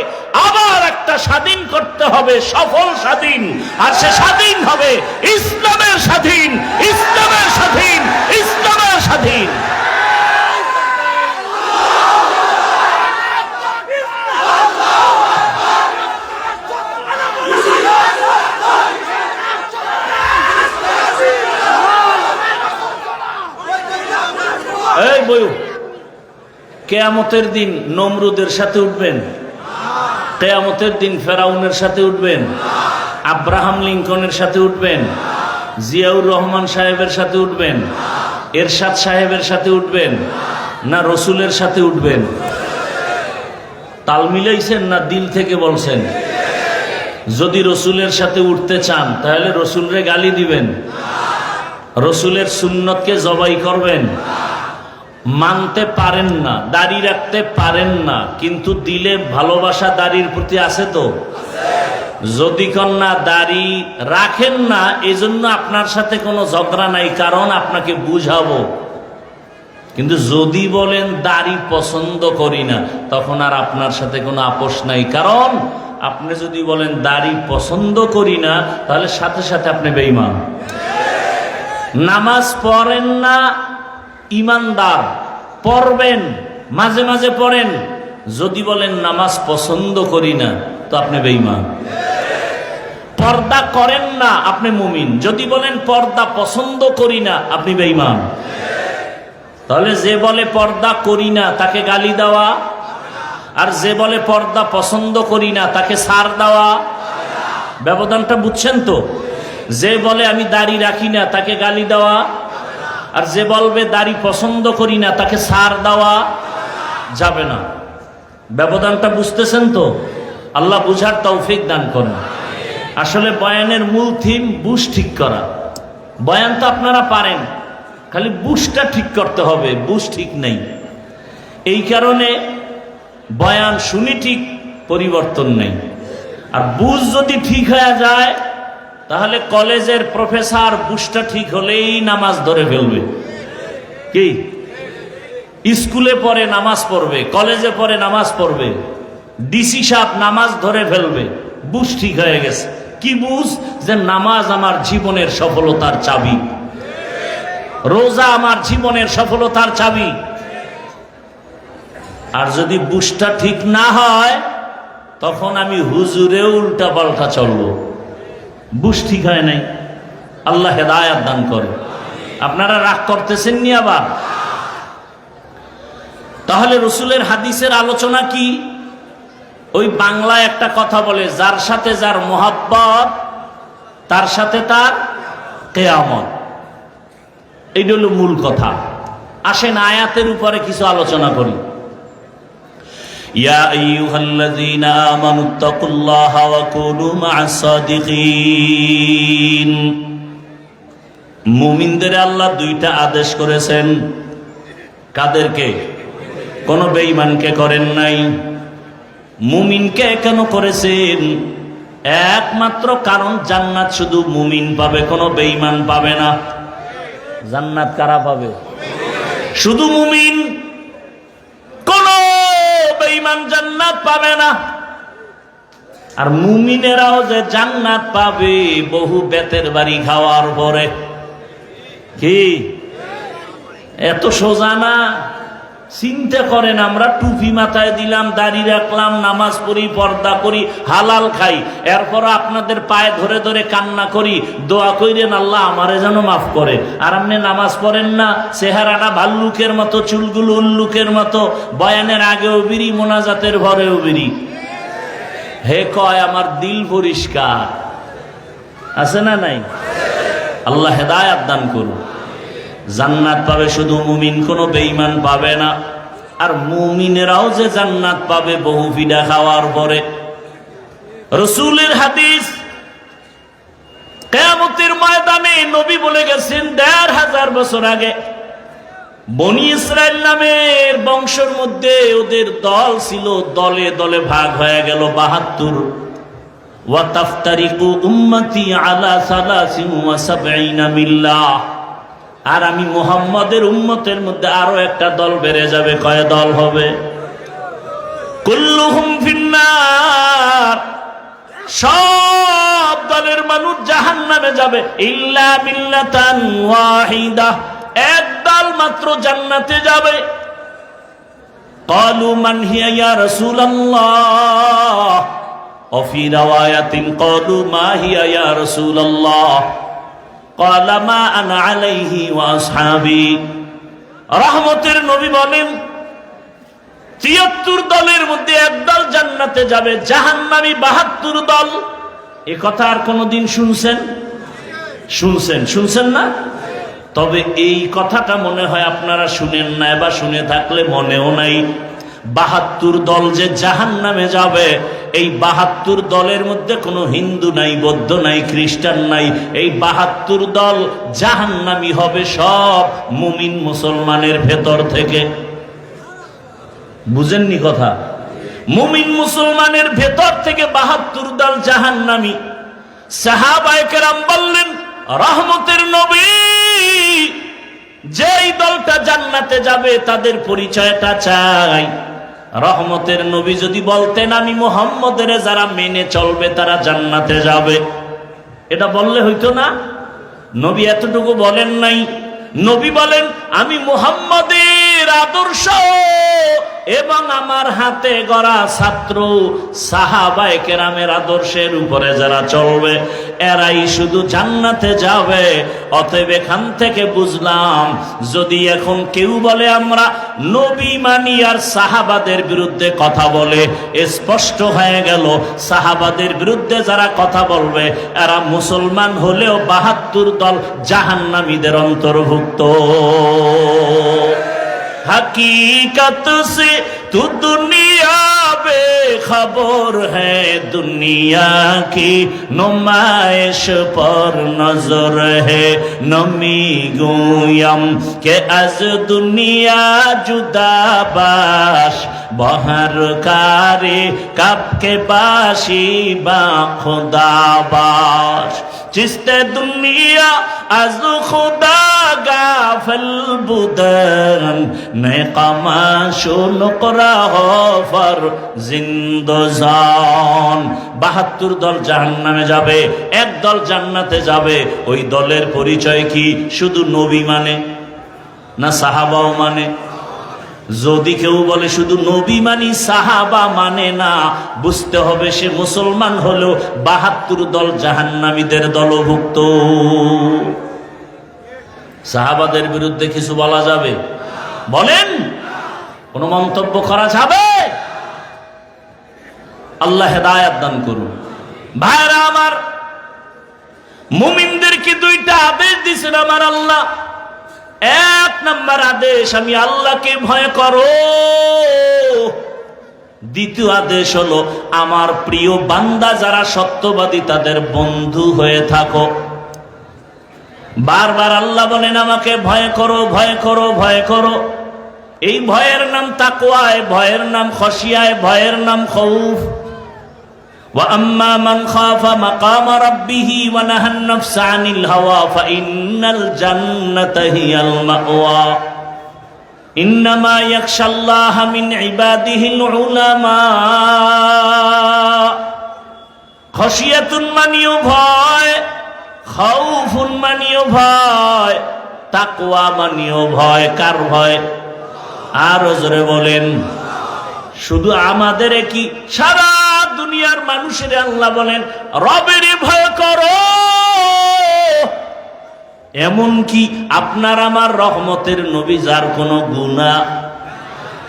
আবার একটা স্বাধীন করতে হবে, সফল স্বাধীন। আর সে স্বাধীন হবে ইসলামের স্বাধীন, ইসলামের স্বাধীন, ইসলামের স্বাধীন। এই বইউ, কেয়ামতের দিন নমরুদের সাথে উঠবেন, কেয়ামতের দিন ফেরাউনের সাথে উঠবেন, আব্রাহাম লিঙ্কনের সাথে উঠবেন, জিয়াউর রহমান সাহেবের সাথে উঠবেন, এরশাদ সাহেবের সাথে উঠবেন, না রসুলের সাথে উঠবেন? তাল মিলাইছেন না দিল থেকে বলছেন? যদি রসুলের সাথে উঠতে চান তাহলে রসুলরে গালি দিবেন, রসুলের সুন্নতকে জবাই করবেন। মানতে পারেন না, দাড়ি রাখতে পারেন না, কিন্তু দিলে ভালোবাসা দাড়ির প্রতি আছে তো? যদি কন্যা দাড়ি রাখেন না, এজন্য আপনার সাথে কোনো ঝগড়া নাই, কারণ আপনাকে বুঝাবো। কিন্তু যদি বলেন দাড়ি পছন্দ করি না, তখন আর আপনার সাথে কোনো আপোষ নাই, কারণ আপনি যদি বলেন দাড়ি পছন্দ করি না, তাহলে সাথে সাথে আপনি বেঈমান। নামাজ পড়েন না ইমানদার, পড়বেন, মাঝে মাঝে পড়েন, যদি বলেন নামাজ পছন্দ করি না, তো আপনি বেঈমান। পর্দা করেন না, আপনি মুমিন, যদি বলেন পর্দা পছন্দ করি না, আপনি বেঈমান। তাহলে যে বলে পর্দা করি না তাকে গালি দেওয়া, আর যে বলে পর্দা পছন্দ করি না তাকে ছাড় দেওয়া, ব্যবধানটা বুঝছেন তো? যে বলে আমি দাড়ি রাখি না তাকে গালি দেওয়া, আর যে বলবে দাড়ি পছন্দ করি না তাকে ছাড় দেওয়া যাবে না। ব্যবধানটা বুঝতেছেন তো? আল্লাহ বুঝার তৌফিক দান করেন। আসলে বয়ানের মূল থিম বুশ ঠিক করা। বয়ান তো আপনারা পারেন, খালি বুশটা ঠিক করতে হবে, বুশ ঠিক নেই। এই কারণে বয়ান শুনি ঠিক, পরিবর্তন নেই। আর বুশ যদি ঠিক হয়ে যায়, তাহলে কলেজের প্রফেসর বুশটা ঠিক হলেই নামাজ ধরে ফেলবে। কি স্কুলে পড়ে নামাজ পড়বে, কলেজে পড়ে নামাজ পড়বে, ডিসি সাহেব নামাজ ধরে ফেলবে, বুশ ঠিক হয়ে গেছে। কি বুঝ? যে নামাজ আমার জীবনের সফলতার চাবি, রোজা আমার জীবনের সফলতার চাবি। আর যদি বুশটা ঠিক না হয়, তখন আমি হুজুরে উল্টা পাল্টা চলবো। বুশ ঠিক হয় নাই। আল্লাহ হেদায়াত দান করে। আপনারা রাগ করতেছেন নি আবার? তাহলে রসুলের হাদিসের আলোচনা কি? ওই বাংলায় একটা কথা বলে, যার সাথে যার মোহাব্বত তার সাথে তার কিয়ামত। এইটা হলো মূল কথা। আসেন আয়াতের উপরে কিছু আলোচনা করি। ইয়া আইয়ুহাল্লাযীনা আমানুত্তাকুল্লাহা ওয়া কুনু মা'আস সাদিকিন। মুমিনদের আল্লাহ দুইটা আদেশ করেছেন। কাদেরকে? কোন বেঈমানকে করেন নাই। মুমিনকে কেন করেছেন? একমাত্র কারণ, জান্নাত শুধু মুমিন পাবে, কোনো বেঈমান পাবে না। জান্নাত কারা পাবে? শুধু মুমিন, কোন বেঈমান জান্নাত পাবে না। আর মুমিনেরাও যে জান্নাত পাবে বহু বেতের বাড়ি খাওয়ার পরে। কি এত সোজা না? চিন্তা করেন, আমরা টুপি মাথায় দিলাম, দাড়ি রাখলাম, নামাজ পড়ি, পর্দা করি, হালাল খাই, এরপর আপনাদের পায়ে ধরে ধরে কান্না করি, দোয়া কইরেন আল্লাহ আমারে যেন মাফ করে। আর আপনি নামাজ পড়েন না, চেহারাটা ভাল্লুকের মতো, চুলগুলো উল্লুকের মতো, বয়ানের আগেও বিড়ি, মোনাজাতের ভরেও বিড়ি। হে কয় আমার দিল পরিষ্কার আছে না নাই? আল্লাহ হেদায়াত দান করুন। জান্নাত পাবে শুধু মুমিন, কোনো বেঈমান পাবে না। আর মুমিনেরাও যে জান্নাত পাবে বহু ফিডা খাওয়ার পরে। রাসূলের হাদিস, কিয়ামতের ময়দানে নবী বলে গেছেন ১৫০০ বছর আগে, বনি ইসরাইল নামের বংশের মধ্যে ওদের দল ছিল, দলে দলে ভাগ হয়ে গেল ৭২। ওয়া তাফতারিকু উম্মতি আলা ৭৩ মিল্লাহ। আর আমি মুহাম্মাদের উম্মতের মধ্যে আরো একটা দল বেড়ে যাবে। কয় দল হবে? কুল্লুহুম ফিন্নার। সব দলের মানুষ জাহান্নামে যাবে, ইল্লা মিল্লাতান ওয়াহিদা। এক দল মাত্র জান্নাতে যাবে। ক্বালু মান হিয়া ইয়া রাসূলুল্লাহ। ওয়া ফি রাওয়ায়াতিন ক্বালু মা হিয়া ইয়া রাসূলুল্লাহ। قال ما انا عليه واصحابي। রহমতের নবী বলেন ৭৩ দলের মধ্যে একদল জান্নাতে যাবে, জাহান্নামী ৭২ দল। এ কথা আর কোনদিন শুনছেন? শুনছেন না? তবে এই কথাটা মনে হয় আপনারা শুনেন না, বা শুনে থাকলে মনেও নাই। ৭২ দল যে জাহান্নামে যাবে, এই ৭২ দলের মধ্যে কোনো হিন্দু নাই, বৌদ্ধ নাই, খ্রিস্টান নাই। এই ৭২ দল জাহান্নামী হবে সব মুমিন মুসলমানের ভেতর থেকে। বুঝেননি কথা? মুমিন মুসলমানের ভেতর থেকে ৭২ দল জাহান্নামী। সাহাবায়ে কেরাম বললেন, রহমতের নবী, যেই দলটা জান্নাতে যাবে তাদের পরিচয়টা চাই। রহমতের নবী যদি বলতেন আমি মুহাম্মদের যারা মেনে চলবে তারা জান্নাতে যাবে, এটা বললে হইতো না? নবী এতটুকু বলেন নাই। নবী বলেন আমি মুহাম্মদের আদর্শ এবং আমার হাতে গড়া ছাত্র সাহাবায়ে কেরামের আদর্শের উপরে যারা চলবে এরাই শুধু জান্নাতে যাবে। অতএব এখান থেকে বুঝলাম, যদি এখন কেউ বলে আমরা নবী মানি আর সাহাবাদের বিরুদ্ধে কথা বলে, স্পষ্ট হয়ে গেল সাহাবাদের বিরুদ্ধে যারা কথা বলবে এরা মুসলমান হলেও ৭২ দল জাহান্নামীদের অন্তর্ভুক্ত। हकीकत से तू दुनिया बेखबर है, दुनिया की नुमाइश पर नजर है। नमी गुयम के अज दुनिया जुदा बाश, बहर कारे कब के बाशी बा खुदा बाश। जिसते दुनिया अज खुदा गाफिल बुदन, मैं कमाशो नुकरा हो फर जिंदजान। ৭২ দল জাহান্নামে যাবে, এক দল জান্নাতে যাবে। ওই দলের পরিচয় কি? শুধু নবী মানে না সাহাবাও মানে? যদি কেউ বলে শুধু নবী মানি সাহাবা মানে না, বুঝতে হবে সে মুসলমান হলেও ৭২ দল জাহান্নামীদের দলভুক্ত। সাহাবাদের বিরুদ্ধে কিছু বলা যাবে? বলেন, কোন মন্তব্য করা যাবে? আল্লাহ হেদায়েত দান করুন। ভাইরা আমার, মুমিনদেরকে 2টা আদেশ দিয়েছেন আমার আল্লাহ। 1 নম্বর আদেশ, আমি আল্লাহকে ভয় করো। 2য় আদেশ হলো আমার প্রিয় বান্দা যারা সত্যবাদী তাদের বন্ধু হয়ে থাকো। বারবার আল্লাহ বলেন আমাকে ভয় করো, ভয় করো, ভয় করো। এই ভয়ের নাম তাকওয়া, ভয়ের নাম খশিয়া, ভয়ের নাম খৌফ। وَأَمَّا مَنْ خَافَ مَقَامَ رَبِّهِ وَنَهَى النَّفْسَ عَنِ الْهَوَى فَإِنَّ الْجَنَّةَ هِيَ الْمَأْوَى إِنَّمَا يَخْشَى اللَّهَ مِنْ عِبَادِهِ الْعُلَمَاءُ। খশিয়াতুন মানিও ভয়, খাউফুন মানিও ভয়, তাকওয়া মানিও ভয়। কার ভয়? আরো জোরে বলেন। শুধু আমাদের কি, সারা দুনিয়ার মানুষের আল্লাহ বলেন রবের ভয় করো। এমন কি আপনার আমার রহমতের নবী যার কোনো গুনাহ,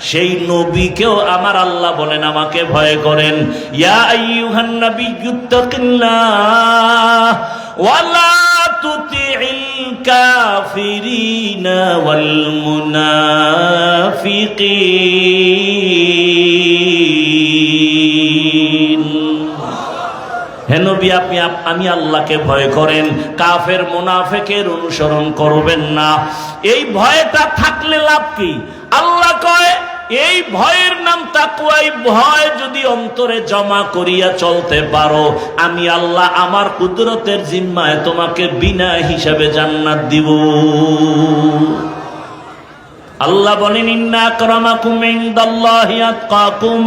সেই নবীকেও আমার আল্লাহ বলেন আমাকে ভয় করেন। ইয়া আইয়ুহান নাবিয়্যুত্তাকিল্লাহ ওয়া লা তুতি'ল কাফিরিনা ওয়াল মুনাফিকিন। হে নবী, আমি আল্লাহকে ভয় করেন, কাফের মুনাফিকের অনুসরণ করবেন না। এই ভয়টা থাকলে লাভ কি? আল্লাহ কয় এই ভয়ের নাম তাকওয়া। এই ভয় যদি অন্তরে জমা করিয়া চলতে পারো, আমি আল্লাহ আমার কুদরতের জিম্মায় তোমাকে বিনা হিসাবে জান্নাত দিব। আল্লাহ বলেন ইন্না আকরামাকুম ইনদাল্লাহি আতকাকুম।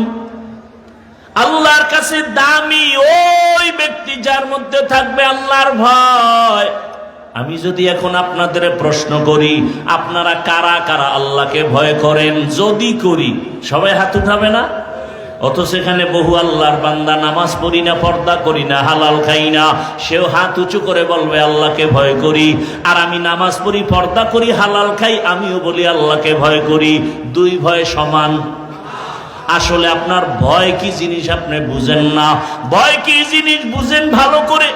আল্লাহর কাছে দামি ওই ব্যক্তি যার মধ্যে থাকবে আল্লাহর ভয়। আমি যদি এখন আপনাদের প্রশ্ন করি আপনারা কারা কারা আল্লাহকে ভয় করেন, যদি করি সবাই হাত উঠাবে না? অথচ এখানে বহু আল্লাহর বান্দা নামাজ পড়ি না, পর্দা করি না, হালাল খাই না, সেও হাত উঁচু করে বলবে আল্লাহকে ভয় করি। আর আমি নামাজ পড়ি, পর্দা করি, হালাল খাই, আমিও বলি আল্লাহকে ভয় করি। 2 ভয় সমান? আসলে আপনার ভয় কি জিনিস আপনি বুঝেন না। ভয় কি জিনিস বুঝেন ভালো করে।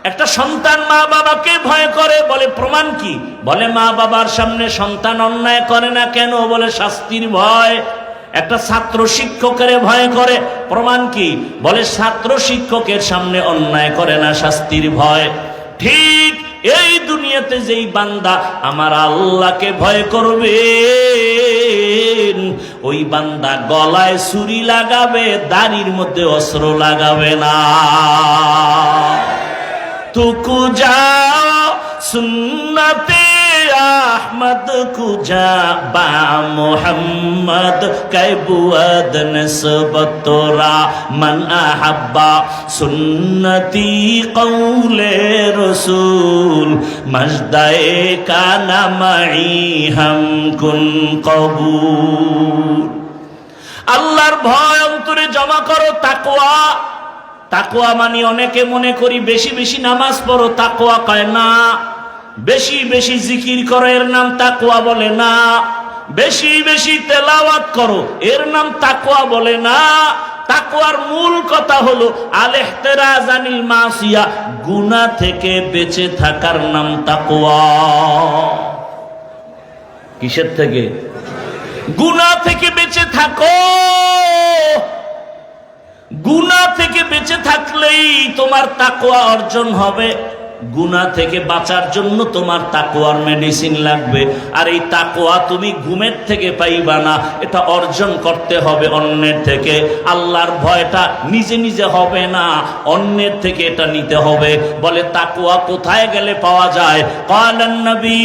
একটা সন্তান মা বাবাকে ভয় করে, বলে প্রমাণ কি? বলে মা বাবার সামনে সন্তান অন্যায় করে না কেন? বলে শাস্তির ভয়। একটা ছাত্র শিক্ষকের ভয় করে, প্রমাণ কি? বলে ছাত্র শিক্ষকের সামনে অন্যায় করে না, শাস্তির ভয়। ঠিক এই দুনিয়াতে যেই বান্দা আমার আল্লাহকে ভয় করবে, ওই বান্দা গলায় ছুরি লাগাবে, দাড়ির মধ্যে অস্ত্র লাগাবে না। তুকু যাও সুন্নতে আহমদ কুজা বা মোহাম্মদ কাইবুয়াদ নসবত তোরা মান আহাব্বা সুন্নতি কৌলে রসুল মজদায়ে কানা মাই হাম কুন কবুল। আল্লাহর ভয় অন্তরে জমা করো, তাকওয়া। তাকওয়া মানে অনেকে মনে করি বেশি বেশি নামাজ পড়ো, তাকওয়া কয় না। বেশি বেশি জিকির করো, এর নাম তাকওয়া বলে না। বেশি বেশি তেলাওয়াত করো, এর নাম তাকওয়া বলে না। তাকওয়ার মূল কথা হলো আল ইহতিরাজ আনিল মাসিয়া, গুনাহ থেকে বেঁচে থাকার নাম তাকওয়া। কিসের থেকে? গুনাহ থেকে বেঁচে থাকো। গুনাহ থেকে বেঁচে থাকলেই তোমার তাকওয়া অর্জন হবে। গুনাহ থেকে বাঁচার জন্য তোমার তাকওয়ার মেডিসিন লাগবে। আর এই তাকওয়া তুমি ঘুমের থেকে পাইবা না, এটা অর্জন করতে হবে অন্যের থেকে। আল্লাহর ভয়টা নিজে নিজে হবে না, অন্যের থেকে এটা নিতে হবে। বলে তাকওয়া কোথায় গেলে পাওয়া যায়? ক্বালান নবী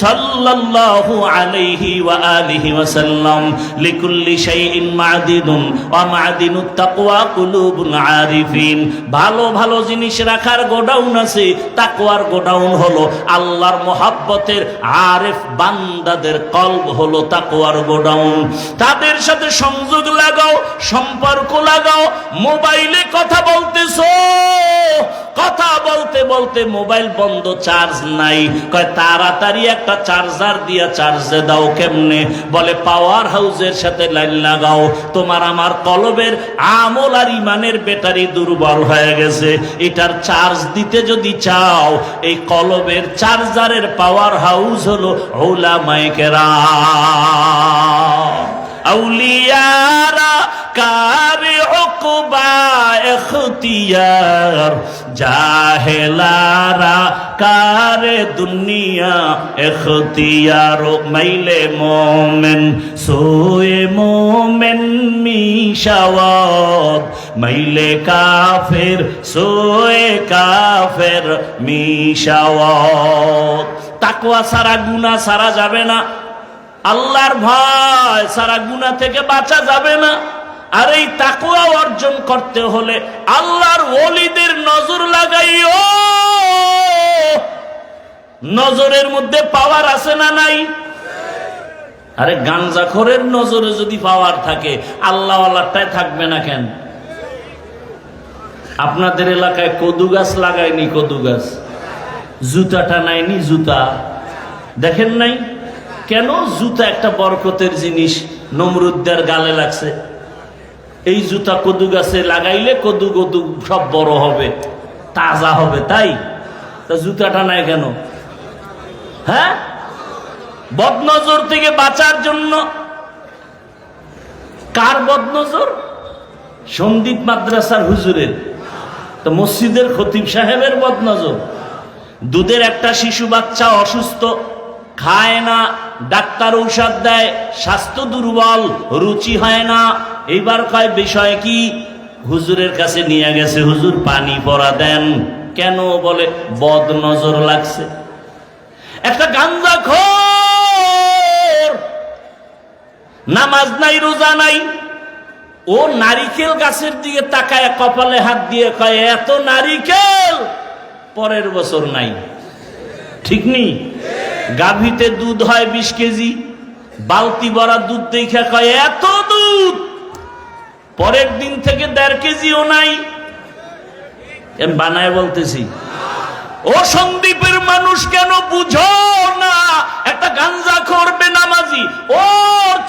সাল্লাল্লাহু আলাইহি ওয়া আলিহি ওয়াসাল্লাম লিকুল্লি শাইইন মা'দিনুন ওয়া মা'দিনুত তাকওয়া কুলুবুল আরিফিন। ভালো ভালো জিনিস রাখার গোডাউন আছে, তাকওয়ার গোডাউন হলো আল্লাহর মোহাব্বতের আরেফ বান্দাদের কলব হলো তাকওয়ার গোডাউন। তাদের সাথে সংযোগ লাগাও, সম্পর্ক লাগাও। মোবাইলে কথা বলতেছো, কথা বলতে বলতে মোবাইল বন্ধ, চার্জ নাই। কয় তাড়াতাড়ি একটা চার্জার দিয়া চার্জে দাও। কেমনে? বলে পাওয়ার হাউসের সাথে লাইন লাগাও। তোমার আমার কলবের আমল আর ইমানের ব্যাটারি দুর্বল হয়ে গেছে, এটার চার্জ দিতে যদি চাও, এই কলবের চার্জারের পাওয়ার হাউস হলো উলামায়ে কেরাম। আউলিয়ারা কারে উকবা ইখতিয়ার, জাহেলারা কারে দুনিয়া ইখতিয়ার। মাইলে মোমেন সোয়ে মোমেন মিশাওয়াত, মাইলে কাফের সোয়ে কাফের মিশাওয়াত। তাকওয়া সারা গুনাহ সারা যাবে না, আল্লাহর ভয় সারা গুনাহ থেকে বাঁচা যাবে না। আর এই তাকওয়া অর্জন করতে হলে আল্লাহর ওলিদের নজর লাগাইও। নজরের মধ্যে পাওয়ার আছে না নাই? আরে গাঞ্জাখোরের নজরে যদি পাওয়ার থাকে, আল্লাহ আল্লাহটাই থাকবে না কেন? আপনাদের এলাকায় কদু গাছ লাগায়নি? কদু গাছ জুতাটা নাইনি? জুতা দেখেন নাই কেন? জুতা একটা বরকতের জিনিস, নমরুদ্দের গালে লাগছে। এই জুতা কদু গাছে লাগাইলে কদু কদু সব বড় হবে, তাজা হবে। তাই তা জুতাটা নাই কেন? হ্যাঁ, বদনজর থেকে বাঁচার জন্য। কার বদনজর? সন্দীপ মাদ্রাসার হুজুরের, তো মসজিদের খতিব সাহেবের বদনজর। দুধের একটা শিশু বাচ্চা অসুস্থ, খায় না, ডাক্তার ঔষধ দেয়, স্বাস্থ্য দুর্বল, রুচি হয় না। এইবার কয় বিষয় কি? হুজুরের কাছে নিয়ে গেছে, হুজুর পানি পরা দেন। কেন? বলে বদ নজর লাগছে। একটা গাঞ্জাখোর, নামাজ নাই, রোজা নাই, ও নারিকেল গাছের দিকে তাকায়, কপালে হাত দিয়ে কয় এত নারিকেল, পরের বছর নাই। ঠিক নেই? গাভীতে দুধ হয় 20 কেজি, বালতি ভরা দুধ দেখে কয় এত দুধ, পরের দিন থেকে 1.5 কেজিও নাই। আমি বানায় বলতেছি। ও সন্দীপের মানুষ কেন বুঝো না? একটা গাঞ্জাখোর বেনামাজি, ও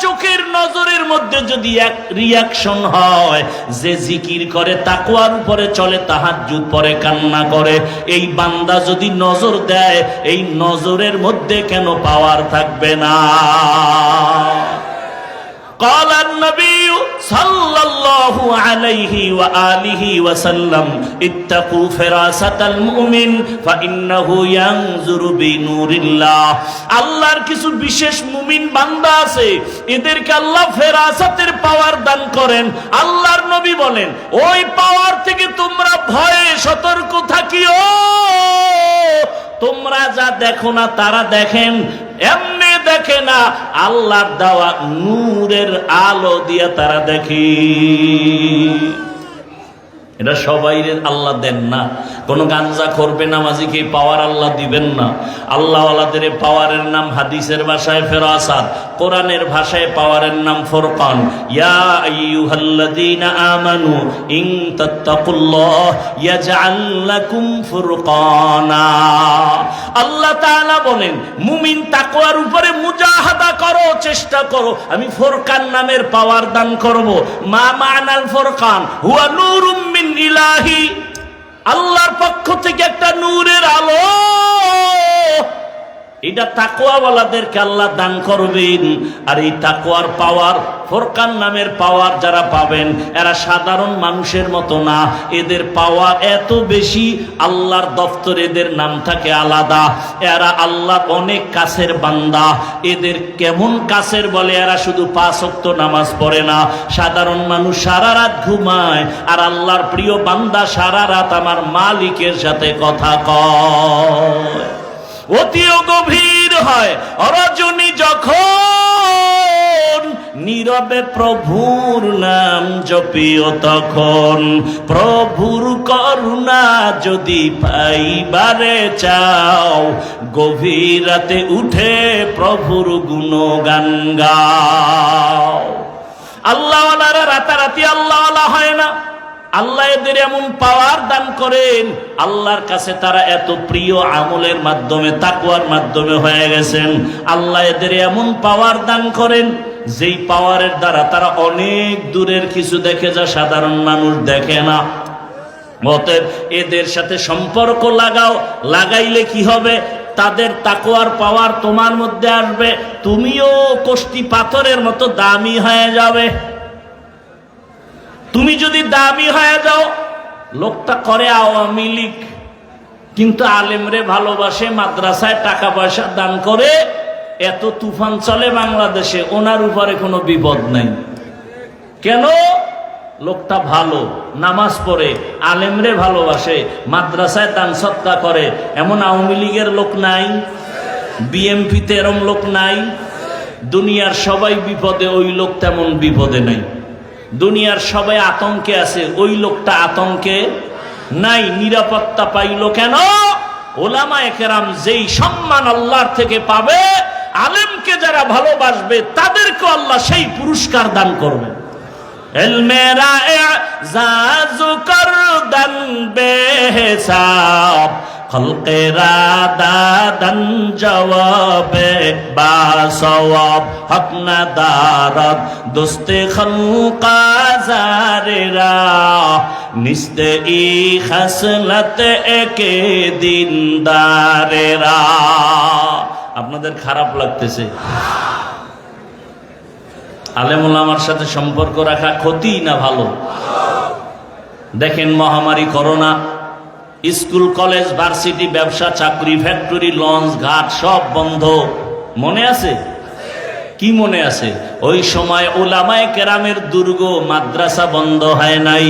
চোখের নজরের মধ্যে যদি এক রিয়াকশন হয়, যে জিকির করে, তাকওয়ার উপরে চলে, তাহাজ্জুদ পড়ে, কান্না করে, এই বান্দা যদি নজর দেয়, এই নজরের মধ্যে কেন পাওয়ার থাকবে না? قال النبي صلى الله عليه وآله وسلم اتقوا فراسة المؤمن فإنه ينظر بنور الله। আল্লাহর কিছু বিশেষ মুমিন বান্দা আছে, এদেরকে আল্লাহ ফেরাসাতের পাওয়ার দান করেন। আল্লাহর নবী বলেন, ওই পাওয়ার থেকে তোমরা ভয়ে সতর্ক থাকিও। তোমরা যা দেখো না তারা দেখেন, এমনি দেখে না, আল্লাহর দেওয়া নূরের আলো দিয়ে তারা দেখে। এটা সবাই আল্লাহ দেন না। কোন গাঞ্জা করবে নামাজিকে পাওয়ার আল্লাহ দিবেন না। আল্লাহওয়ালাদের পাওয়ারের নাম হাদিসের ভাষায় ফেরাসাত, কোরআনের ভাষায় পাওয়ারের নাম ফুরকান। ইয়া আইয়ুহাল্লাযীনা আমানু ইন তাত্তাকুল্লাহ ইয়াজআল লাকুম ফুরকানা। আল্লাহ তাআলা বলেন, মুমিন তাকওয়ার উপরে মুজাহাদা করো, চেষ্টা করো, আমি ফুরকান নামের পাওয়ার দান করব। মা মা'নাল ফুরকান হুয়া নূরুম মিন ইলাহি, আল্লাহর পক্ষ থেকে একটা নূরের আলো। এটা তাকওয়াওয়ালাদেরকে আল্লাহ দান করবেন। আর এই তাকওয়ার পাওয়ার, ফুরকান নামের পাওয়ার যারা পাবেন, এরা সাধারণ মানুষের মতো না। এদের পাওয়ার এত বেশি, আল্লাহর দফতর এদের নাম থাকে আলাদা। এরা আল্লাহর অনেক কাছের বান্দা। এদের কেমন কাছের বলে, এরা শুধু 5 ওয়াক্ত নামাজ পড়ে না। সাধারণ মানুষ সারা রাত ঘুমায়, আর আল্লাহর প্রিয় বান্দা সারা রাত আমার মালিকের সাথে কথা কয়। অতিও গভীর হয় রজনী যখন, নীরবে প্রভুর নাম জপিও তখন। প্রভুর করুণা যদি পাইবারে চাও, গভীর রাতে উঠে প্রভুর গুণগান গাও। আল্লাহওয়ালারা রাতারাতি আল্লাহওয়ালা হয় না। আল্লাহ এদের এমন পাওয়ার দান করেন, আল্লাহর কাছে তারা এত প্রিয় আমলের মাধ্যমে, তাকওয়ার মাধ্যমে হয়ে গেছেন। আল্লাহ এদের এমন পাওয়ার দান করেন, যেই পাওয়ারের দ্বারা তারা অনেক দূরের কিছু দেখে, যা সাধারণ মানুষ দেখে না। অতএব এদের সাথে সম্পর্ক লাগাও। লাগাইলে কি হবে? তাদের তাকওয়ার পাওয়ার তোমার মধ্যে আসবে, তুমিও কষ্টি পাথরের মতো দামি হয়ে যাবে। তুমি যদি দামি হয়ে যাও, লোকটা করে আওয়ামী লীগ কিন্তু আলেমরে ভালোবাসে, মাদ্রাসায় টাকা পয়সা দান করে, এত তুফান চলে বাংলাদেশে, ওনার উপরে কোনো বিপদ নাই। কেন? লোকটা ভালো, নামাজ পড়ে, আলেমরে ভালোবাসে, মাদ্রাসায় দান সৎকা করে। এমন আওয়ামী লীগের লোক নাই? বিএমপিতে এরম লোক নাই? দুনিয়ার সবাই বিপদে, ওই লোক তেমন বিপদে নাই। দুনিয়ার সবাই আতঙ্কে আছে, ওই লোকটা আতঙ্কে নাই। নিরাপত্তা পাইল কেন? ওলামায়ে কেরাম যেই সম্মান আল্লাহর থেকে পাবে, আলেমকে যারা ভালোবাসবে তাদেরকে আল্লাহ সেই পুরস্কার দান করবে। ইলমেরা ইজাজু করদান বেহিসাব, খলকেরা দাদান জওয়াবে বা সওয়াব, হক না দারদ দোস্তে খলকা জারেরা, নিস্তে ই খাসলত একে দিনদারেরা। আপনাদের খারাপ লাগতেছে? আলেম ওলামার সাথে সম্পর্ক রাখা ক্ষতি না ভালো? দেখেন, মহামারী করোনা, স্কুল কলেজ ভার্সিটি, ব্যবসা চাকরি, ফ্যাক্টরি, লঞ্চ ঘাট সব বন্ধ। মনে আছে? কি মনে আছে? ওই সময় উলামায়ে কেরামের দুর্গ মাদ্রাসা বন্ধ হয় নাই।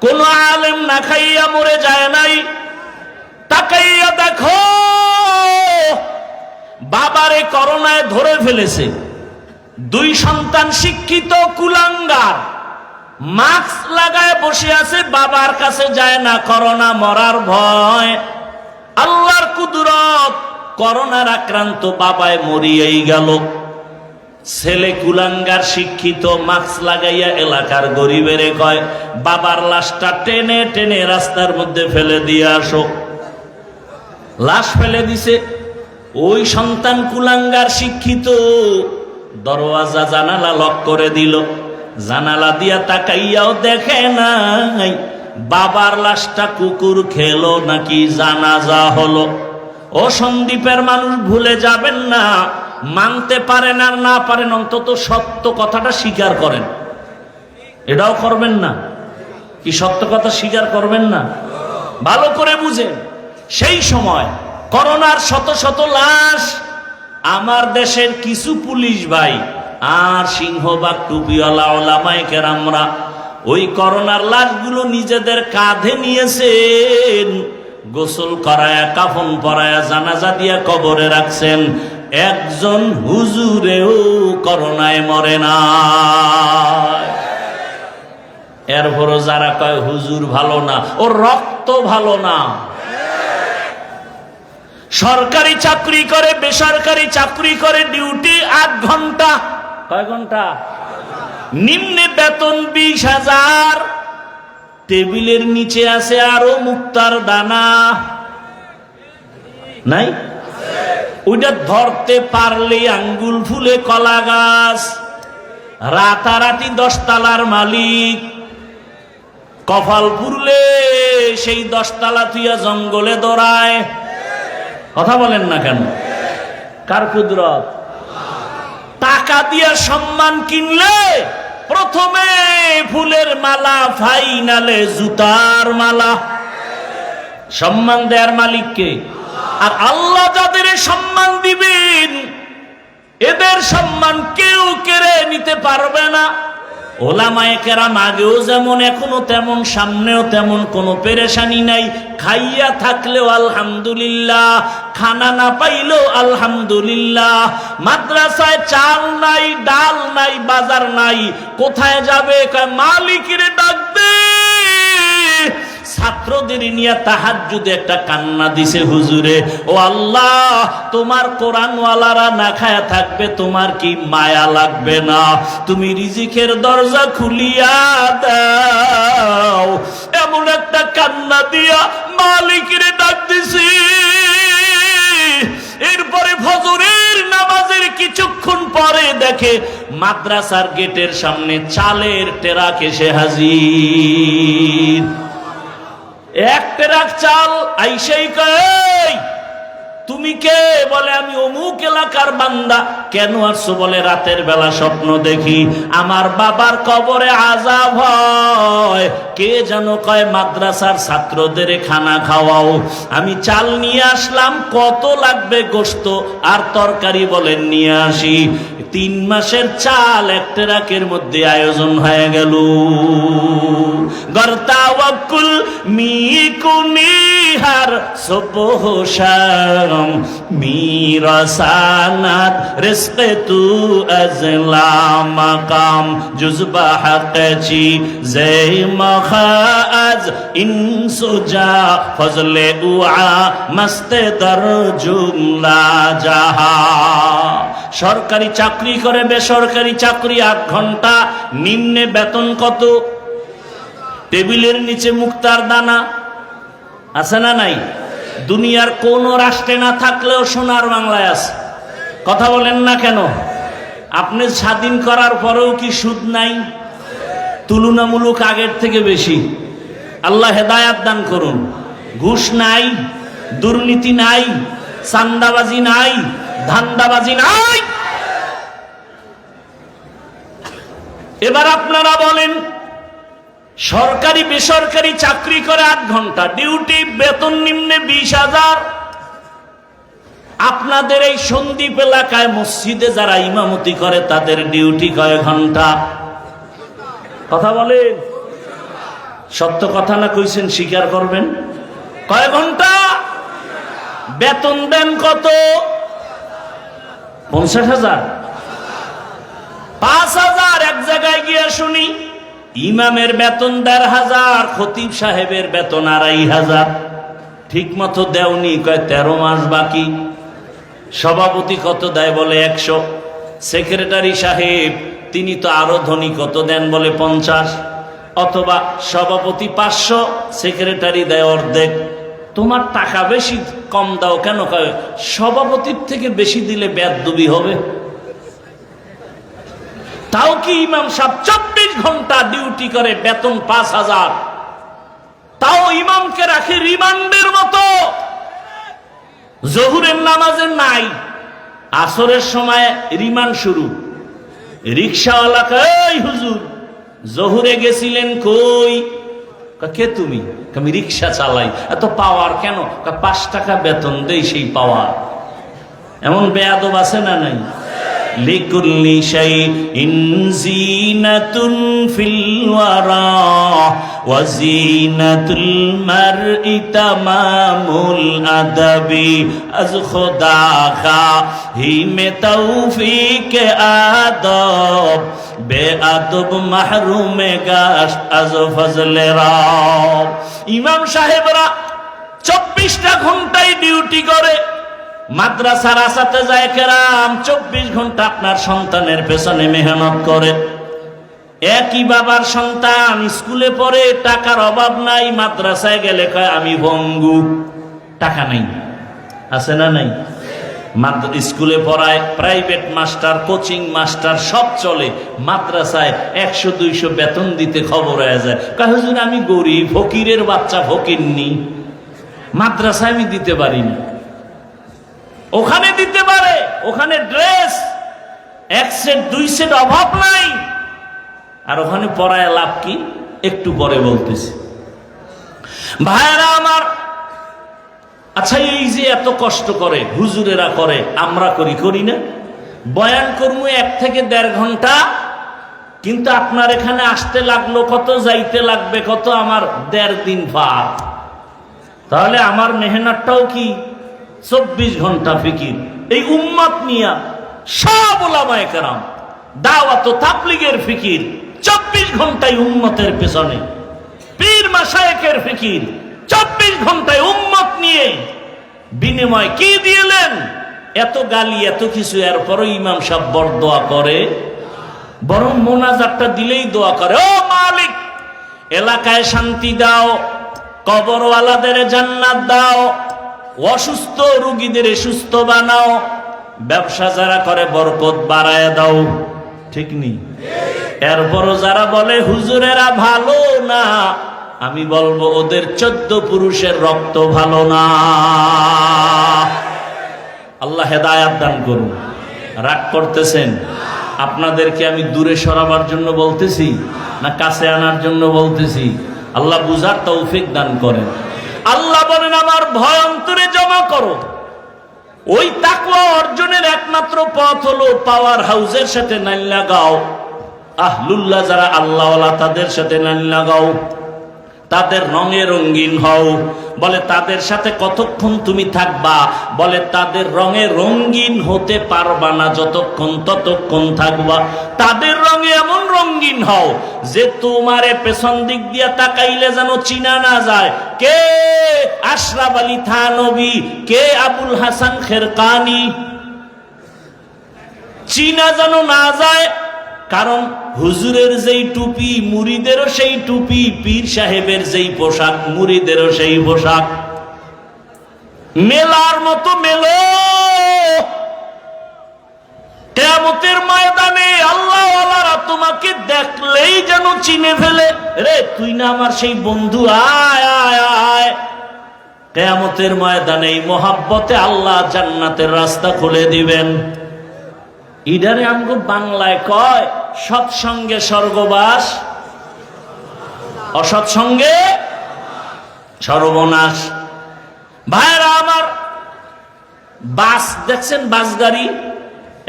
কোন আলেম না খাইয়া মরে যায় নাই। তাকাইয়া দেখো, বাবারে করোনায় ধরে ফেলেছে। 2 সন্তান শিক্ষিত কুলাঙ্গার, মাস্ক লাগায় বসে আছে, বাবার কাছে যায় না, করোনা মরার ভয়। আল্লাহর কুদরত, করোনার আক্রান্ত বাবায় মরিয়েই গেল। ছেলে কুলাঙ্গার শিক্ষিত, মাস্ক লাগাইয়া এলাকার গরিবেরে কয়, বাবার লাশটা টেনে টেনে রাস্তার মধ্যে ফেলে দিয়ে আসো। লাশ ফেলে দিছে। ওই সন্তান কুলাঙ্গার শিক্ষিত দরওয়াজা জানালা লক করে দিল। জানালা দিয়া তাকাইয়াও দেখে নাই বাবার লাশটা কুকুর খেলো নাকি জানাজা হলো। ও সন্দীপের মানুষ, ভুলে যাবেন না, মানতে পারেন আর না পারেন, অন্তত সত্য কথাটা স্বীকার করেন। এটাও করবেন না কি? সত্য কথা স্বীকার করবেন না? ভালো করে বুঝেন, সেই সময় করোনার শত শত লাশ, আমার দেশের কিছু পুলিশ ভাই আর সিংহবাগ টুপিওয়ালা ওলামায়ে কেরামরা ওই করোনার লাশগুলো নিজেদের কাঁধে নিয়েছেন, গোসল করায়া কাফন পরায়া জানাজা দিয়া কবরে রাখছেন, একজন হুজুরেও করোনায় মরে না। এরপরও যারা কয় হুজুর ভালো না, ওর রক্ত ভালো না। সরকারি চাকরি করে, বেসরকারি চাকরি করে, ডিউটি 8 ঘন্টা। কয় ঘন্টা? নিম্নে বেতন 20,000, টেবিলের নিচে আছে আরো মুক্তার দানা নাই? ওইটা ধরতে পারলে আঙ্গুল ফুলে কলা গাছ। রাতারাতি 10 তলার মালিক, কপাল পুরলে সেই 10 তলা তুইয়া জঙ্গলে দৌড়ায়। কথা বলেন না কেন? কার কুদরত? টাকা দিয়া সম্মান কিনলে প্রথমে ফুলের মালা, ফাইনালে জুতার মালা। সম্মান দেয়ার মালিককে। আর আল্লাহ যাদের সম্মান দিবেন, এদের সম্মান কেউ কেড়ে নিতে পারবে না। ওলামায়ে কেরাম আগেও যেমন এখনো তেমন, সামনেও তেমন, কোনো পেরেশানি নাই। খাইয়া থাকলেও আলহামদুলিল্লাহ, খানা না পাইলেও আলহামদুলিল্লাহ। মাদ্রাসায় চাল নাই, ডাল নাই, বাজার নাই, কোথায় যাবে? মালিকের ডাক দে। ছাত্রদের নিয়ে তাহাজ্জুদে একটা কান্না দিছে, হুজুরে ও আল্লাহ, তোমার কোরআনওয়ালারা না খায়া থাকবে, তোমার কি মায়া লাগবে না? তুমি রিজিকের দরজা খুলিয়া দাও। এমন একটা কান্না দিয়া মালিকের ডাক দিছি। এরপরে ফজরের নামাজের কিছুক্ষণ পরে দেখে মাদ্রাসার গেটের সামনে চালের টেরাক এসে হাজির। 1 টেরাক চাল। আইসাই কই, তুমি কে? বলে আমি অমুক এলাকার বান্দা। কেন আসছো? বলে রাতের বেলা স্বপ্ন দেখি আমার বাবার কবরে আযাব হয়। কে যেন কয় মাদ্রাসার ছাত্রদের খানা খাওয়াও। আমি চাল নিয়ে আসলাম, কত লাগবে গোশত আর তরকারি বলেন নিয়ে আসি। 3 মাসের চাল 1 টেরাকের মধ্যে আয়োজন হয়ে গেল। গরতাওয়াক্কুল মিকুনিহার সুবহ শাম মিরাসানাত রিজকে তু আজলা মাকাম জুজবা হাকচি জয় মখাজ ইনসুজা ফজলে উআ মস্তে দর জুমলা জাহা। সরকারি চাকরি করে, বেসরকারি চাকরি 8 ঘন্টা, নিম্নে বেতন কত? টেবিলের নিচে মুক্তার দানা আছে না নাই? দুনিয়ার কোন রাষ্ট্রে না থাকলেও সোনার বাংলায় আছে। কথা বলেন না কেন? আপনি স্বাধীন করার পরেও কি সুদ নাই? তুলনামূলক আগের থেকে বেশি। আল্লাহ হেদায়াত দান করুন। ঘুষ নাই, দুর্নীতি নাই, চান্দাবাজি নাই, ধান্দাবাজি নাই। এবার আপনারা বলেন, সরকারি বেসরকারি চাকরি করে 8 ঘন্টা ডিউটি, বেতন নিম্নে 20,000। আপনাদের এই সন্দ্বীপ এলাকায় মসজিদে যারা ইমামতি করে তাদের ডিউটি কয় ঘন্টা? কথা বলেন, সত্য কথা না কইছেন স্বীকার করবেন? কয় ঘন্টা? বেতন দেন কত? 50,000, 5,000। এক জায়গায় গিয়ে শুনি ইমামের বেতন 1,500, খতিব সাহেবের বেতন 2,500। ঠিক মতো দেওনি, কয় 13 মাস বাকি। সভাপতি কত দেয়? বলে 100। সেক্রেটারি সাহেব তিনি তো আরো ধনী, কত দেন? বলে 50। অথবা সভাপতি 500, সেক্রেটারি দেয় অর্ধেক। তোমার টাকা বেশি, কম দাও কেন? কয় সভাপতির থেকে বেশি দিলে বেয়াদবি হবে। তাও কি ইমাম সাহেব 24 ঘন্টা ডিউটি করে, বেতন 5,000। তাও ইমামকে রাখে রিমান্ডের মতো। জোহরের নামাজের নাই, আসরের সময় রিমান্ড শুরু। রিক্সাওয়ালা কই হুজুর জোহরে গেছিলেন কই? কে তুমি? আমি রিক্সা চালাই। এত পাওয়ার কেন? 5 টাকা বেতন দেই, সেই পাওয়ার। এমন বেয়াদব আছে না নাই? লিকুল্লি শাইইন জিনাতুন ফিল ওয়ারা ওয়াজিনাতুল মারই তামামুল আদাবি আজ খোদা খাহি মে তৌফিক আদব বেআদব মাহরুমে গাশত আজ ফজলে রব। ইমাম সাহেবরা 24টা ঘন্টায় ডিউটি করে, মাদ্রাসার আসাতে যায় কেরাম 24 ঘন্টা আপনার সন্তানের পেছনে মেহনত করে। একই বাবার সন্তান স্কুলে পড়ে, টাকার অভাব নাই, মাদ্রাসায় গেলে কয় আমি ভঙ্গু, টাকা নেই, আছে না নাই? স্কুলে পড়ায়, প্রাইভেট মাস্টার, কোচিং মাস্টার সব চলে, মাদ্রাসায় 100-200 বেতন দিতে খবর হয়ে যায়, কয় হুজুর আমি গরিব, ফকিরের বাচ্চা, ফকিরনি, মাদ্রাসায় আমি দিতে পারি না। ওখানে দিতে পারে, ওখানে ড্রেস 1 সেট 2 সেট অভাব নাই, আর ওখানে পড়ায় লাভ কি? একটু পরে বলতেছি। ভাইরা আমার, আচ্ছা এই যে এত কষ্ট করে হুজুরেরা করে, আমরা করি না? বয়ান করবো 1 থেকে 1.5 ঘন্টা, কিন্তু আপনার এখানে আসতে লাগলো কত, যাইতে লাগবে কত, আমার 1.5 দিন পার। তাহলে আমার মেহনতটাও কি 24 ঘন্টা ফিকির। এই উম্মত নিয়া সব উলামায়ে কেরাম দাওয়াত ও তাবলীগের ফিকির 24 ঘন্টায় উম্মতের পেছনে, পীর মাশায়েখের ফিকির 24 ঘন্টায় উম্মত নিয়ে। বিনিময় কি দিলেন? এত গালি, এত কিছু, এরপরও ইমাম সাহেব বড় দোয়া করে, বরং মোনাজাতটা দিলেই দোয়া করে, ও মালিক এলাকায় শান্তি দাও, কবরওয়ালাদের জান্নাত দাও, অসুস্থ রোগীদের সুস্থ বানাও, ব্যবসা যারা করে বরকত বাড়ায় দাও। ঠিক নেই? এরপরও যারা বলে হুজুরেরা ভালো না, আমি বলবো ওদের 14 পুরুষের রক্ত ভালো না। আল্লাহ হেদায়াত দান করুন। রাগ করতেছেন? আপনাদেরকে আমি দূরে সরাবার জন্য বলতেছি না কাছে আনার জন্য বলতেছি? আল্লাহ বুঝার তৌফিক দান করেন। আল্লাহ বলেন আমার ভয় অন্তরে জমা করো। ওই তাকওয়া অর্জনের একমাত্র পথ হলো পাওয়ার হাউসের সাথে নাল লাগাও, আহলুল্লাহ যারা আল্লাহওয়ালা তাদের সাথে নাল লাগাও, তাদের রঙে রঙিন হও। বলে তাদের সাথে কতক্ষণ তুমি থাকবা? বলে তাদের রঙে রঙিন হতে পারবা না যতক্ষণ ততক্ষণ থাকবা। তাদের রঙে এমন রঙিন হও যে তোমারে পেছন দিক দিয়া তাকাইলে যেন চিনা না যায় কে আশরাফ আলী থানভী, কে আবুল হাসান খেরকানি, চিনা যেন না যায়। কারণ হুজুরের যেই টুপি মুরিদেরও সেই টুপি, পীর সাহেবের যেই পোশাক মুরিদেরও সেই পোশাক। মেলার মতো মেলো, কিয়ামতের ময়দানে আল্লাহওয়ালারা তোমাকে দেখলেই যেন চিনে ফেলে, রে তুই না আমার সেই বন্ধু, আয় আয় আয়। কিয়ামতের ময়দানে এই মোহাব্বতে আল্লাহ জান্নাতের রাস্তা খুলে দিবেন। ইডারে আমগো বাংলায় কয় সৎসঙ্গে স্বর্গবাস, অসৎসঙ্গে সর্বনাশ। ভাইরা আমার, বাস দেখছেন, বাস গাড়ি,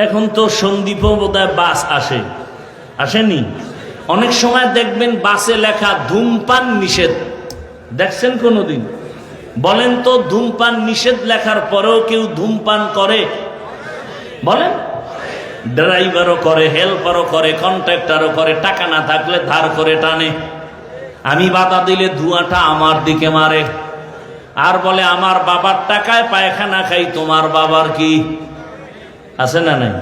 এখন তো সন্দ্বীপও বোধহয় বাস আসে, আসেনি? অনেক সময় দেখবেন বাসে লেখা ধূমপান নিষেধ, দেখছেন কোনোদিন? বলেন তো ধূমপান নিষেধ লেখার পরেও কেউ ধূমপান করে? বলেন। ড্রাইভারও করে, হেল্পারও করে, কন্ট্রাক্টরও করে, টাকা না থাকলে ধার করে টানে। আমি বাধা দিলে ধোঁয়াটা আমার দিকে মারে, আর বলে আমার বাবার টাকায় পায়খানা খাই, তোমার বাবার কি আছে না নাই?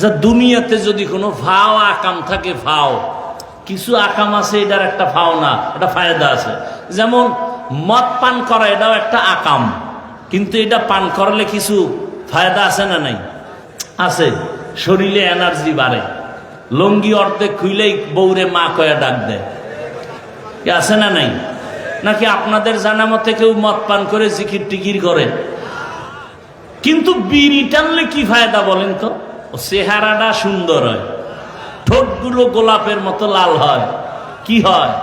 যা দুনিয়াতে যদি কোনো ফাও আকাম থাকে, ফাও কিছু আকাম আছে, এটার একটা ফাও না, এটা ফায়দা আছে। যেমন মদ পান করা, এটাও একটা আকাম, কিন্তু এটা পান করলে কিছু ফায়দা আছে না নাই? আছে। শরীরে এনার্জি বাড়ে, লঙ্গি অর্ধেক খুইলেই বউরে মা কয়া ডাক দেয়, আছে না নাই? নাকি আপনাদের জানা মতে কেউ মদ পান করে জিকির টিকির করে? কিন্তু বিড়ি টানলে কি ফায়দা বলেন তো? চেহারাটা সুন্দর হয়, ঠোঁটগুলো গোলাপের মতো লাল হয়। কি হয়?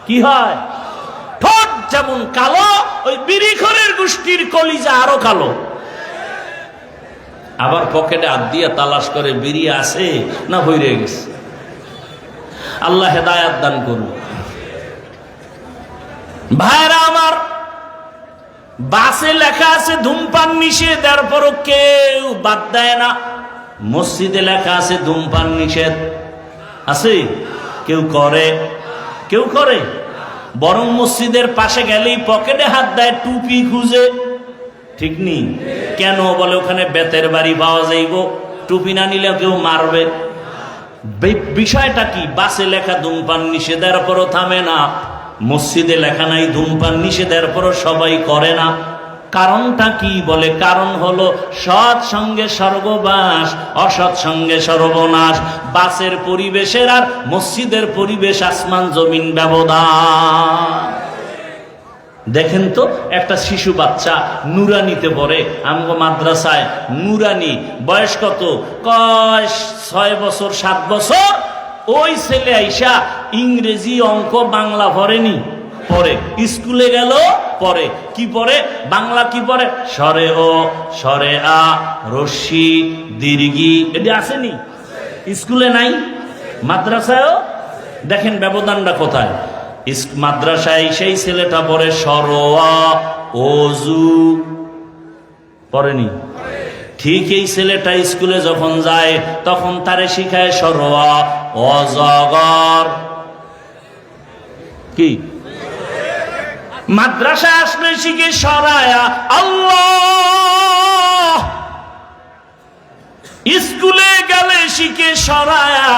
কি হয়? ঠোঁট যেমন কালো, ওই বিড়িখোরের গোষ্ঠীর কলিজা আরো কালো। আবার পকেটে হাত দিয়ে তালাশ করে বিড়ি আছে না ভরে গেছে। আল্লাহ হেদায়াত দান করুন। ভাইরা আমার, বাসে লেখা আছে ধূমপান নিষেধ, তারপরও কেউ বাদ দেয় না। মসজিদে লেখা আছে ধূমপান নিষেধ, আছে? কেউ করে? কেউ করে? বরং মসজিদের পাশে গেলেই পকেটে হাত দেয়, টুপি খুঁজে। ঠিক নেই? কেন? বলে ওখানে বেতের বাড়ি পাওয়া যাইব, টুপি না নিলে কেউ মারবে। বিষয়টা কি? বাসে লেখা ধূমপান নিষেধের পরও থামে না, মসজিদে লেখা নাই ধূমপান নিষেধের পরও সবাই করে না। কারণটা কি? বলে কারণ হলো সৎ সঙ্গে স্বর্গবাস, অসৎ সঙ্গে সর্বনাশ। বাসের পরিবেশের আর মসজিদের পরিবেশ আসমান জমিন ব্যবধান। দেখেন তো, একটা শিশু বাচ্চা নুরানিতে পড়ে, আমগো মাদ্রাসায় নুরানি, বয়স কত? কয় 6 বছর 7 বছর। ওই ছেলে আইসা ইংরেজি অঙ্ক বাংলা পড়েনি, পড়ে। স্কুলে গেল, পড়ে। কি পড়ে? বাংলা কি পড়ে? সরে ও, সরে আ, রস্যি, দীর্ঘি, এটা আসেনি? স্কুলে নাই, মাদ্রাসায়ও। দেখেন ব্যবধানটা কোথায়। মাদ্রাসায় সেই ছেলেটা পড়ে সরোয়া, ওজু, পড়েনি। ঠিক এই ছেলেটা স্কুলে যখন যায় তখন তারে শিখায় সরোয়া, অজগর। কি? মাদ্রাসায় আসলে শিখে সরায়া আল্লাহ, স্কুলে গেলে শিখে সরায়া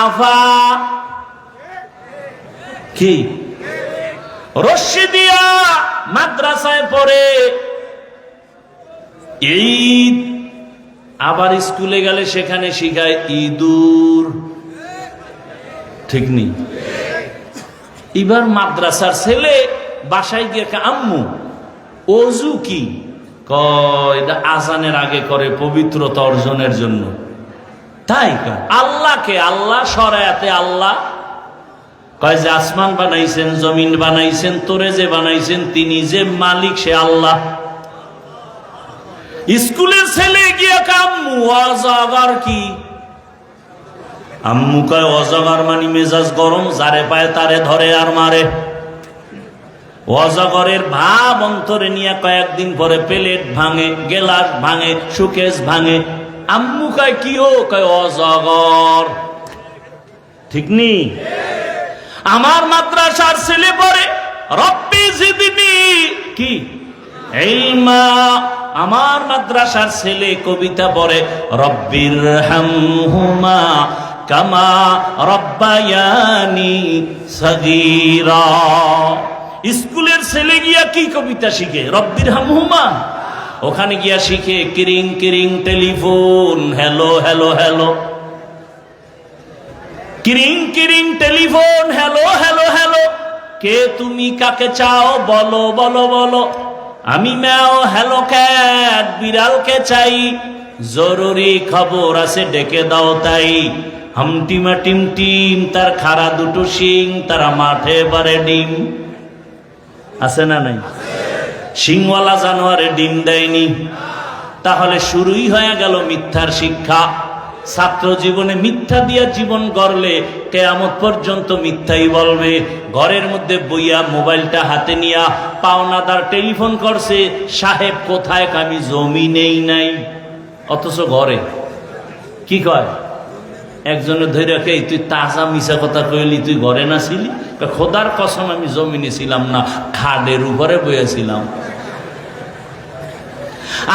আফা। কি? রশ্মি দিয়া মাদ্রাসায় পড়ে ঈদ, আবার স্কুলে গেলে সেখানে শিখায় ইঁদুর। ঠিক নেই? এবার মাদ্রাসার ছেলে বাসায় গিয়ে আম্মু ওযু কি? কয় এটা আজানের আগে করে পবিত্রতা অর্জনের জন্য। তাই আল্লাহকে আল্লাহ শরায়াতে আল্লাহ কয় যে আসমান বানাইছেন, জমিন বানাইছেন, তোরে যে বানাইছেন তিনি যে মালিক, সে আল্লাহ। স্কুলের ছেলে গিয়ে আম্মু অজগর কি? আম্মু কয় অজগর মানে মেজাজ গরম, যারে পায় তারে ধরে আর মারে। অজগরের ভাব অন্তরে নিয়ে কয়েকদিন পরে প্লেট ভাঙে, গেলাস ভাঙে, সুকেশ ভাঙে। আম্মু কয় কি? ও কয় অজগর। ঠিক নি? আমার মাদ্রাসার ছেলে পড়ে রব্বি জিদনি কি? এই মা। আমার মাদ্রাসার ছেলে কবিতা পড়ে রব্বির হামহুমা কামা রব্বায়ানি সগীরা। স্কুলের ছেলে গিয়া কি কবিতা শিখে? রব্বির হামহুমা। ওখানে গিয়া শিখে কিরিং কিরিং টেলিফোন, হ্যালো হ্যালো হ্যালো, কিরিং কিরিং টেলিফোন, হ্যালো হ্যালো হ্যালো। কে তুমি, কাকে চাও, বলো বলো বলো। আমি ম্যাও, হ্যালো ক্যাট, বিড়ালকে চাই। জরুরি খবর আছে, ডেকে দাও তাই। হামটিমা টিম টিম, তার খাড়া দুটো শিং, তারা মাঠে বারে ডিম। আছে না নাই? শিংওয়ালা জানোয়ারে ডিম দেয়নি। তাহলে শুরুই হয়ে গেল মিথ্যার শিক্ষা। ছাত্র জীবনে মিথ্যা দিয়া জীবন গড়লে কিয়ামত পর্যন্ত মিথ্যাই বলবে। ঘরের মধ্যে বইয়া মোবাইলটা হাতে নিয়া পাওনাদার টেলিফোন করছে, সাহেব কোথায়? আমি জমি নেই নাই। অথচ ঘরে কি কয়? একজনে ধরে রাখে, তুই তাজা মিশা কথা কইলি, তুই ঘরে না ছিলি? খোদার কসম আমি জমিনে ছিলাম না, খাদের উপরে বইয়াছিলাম।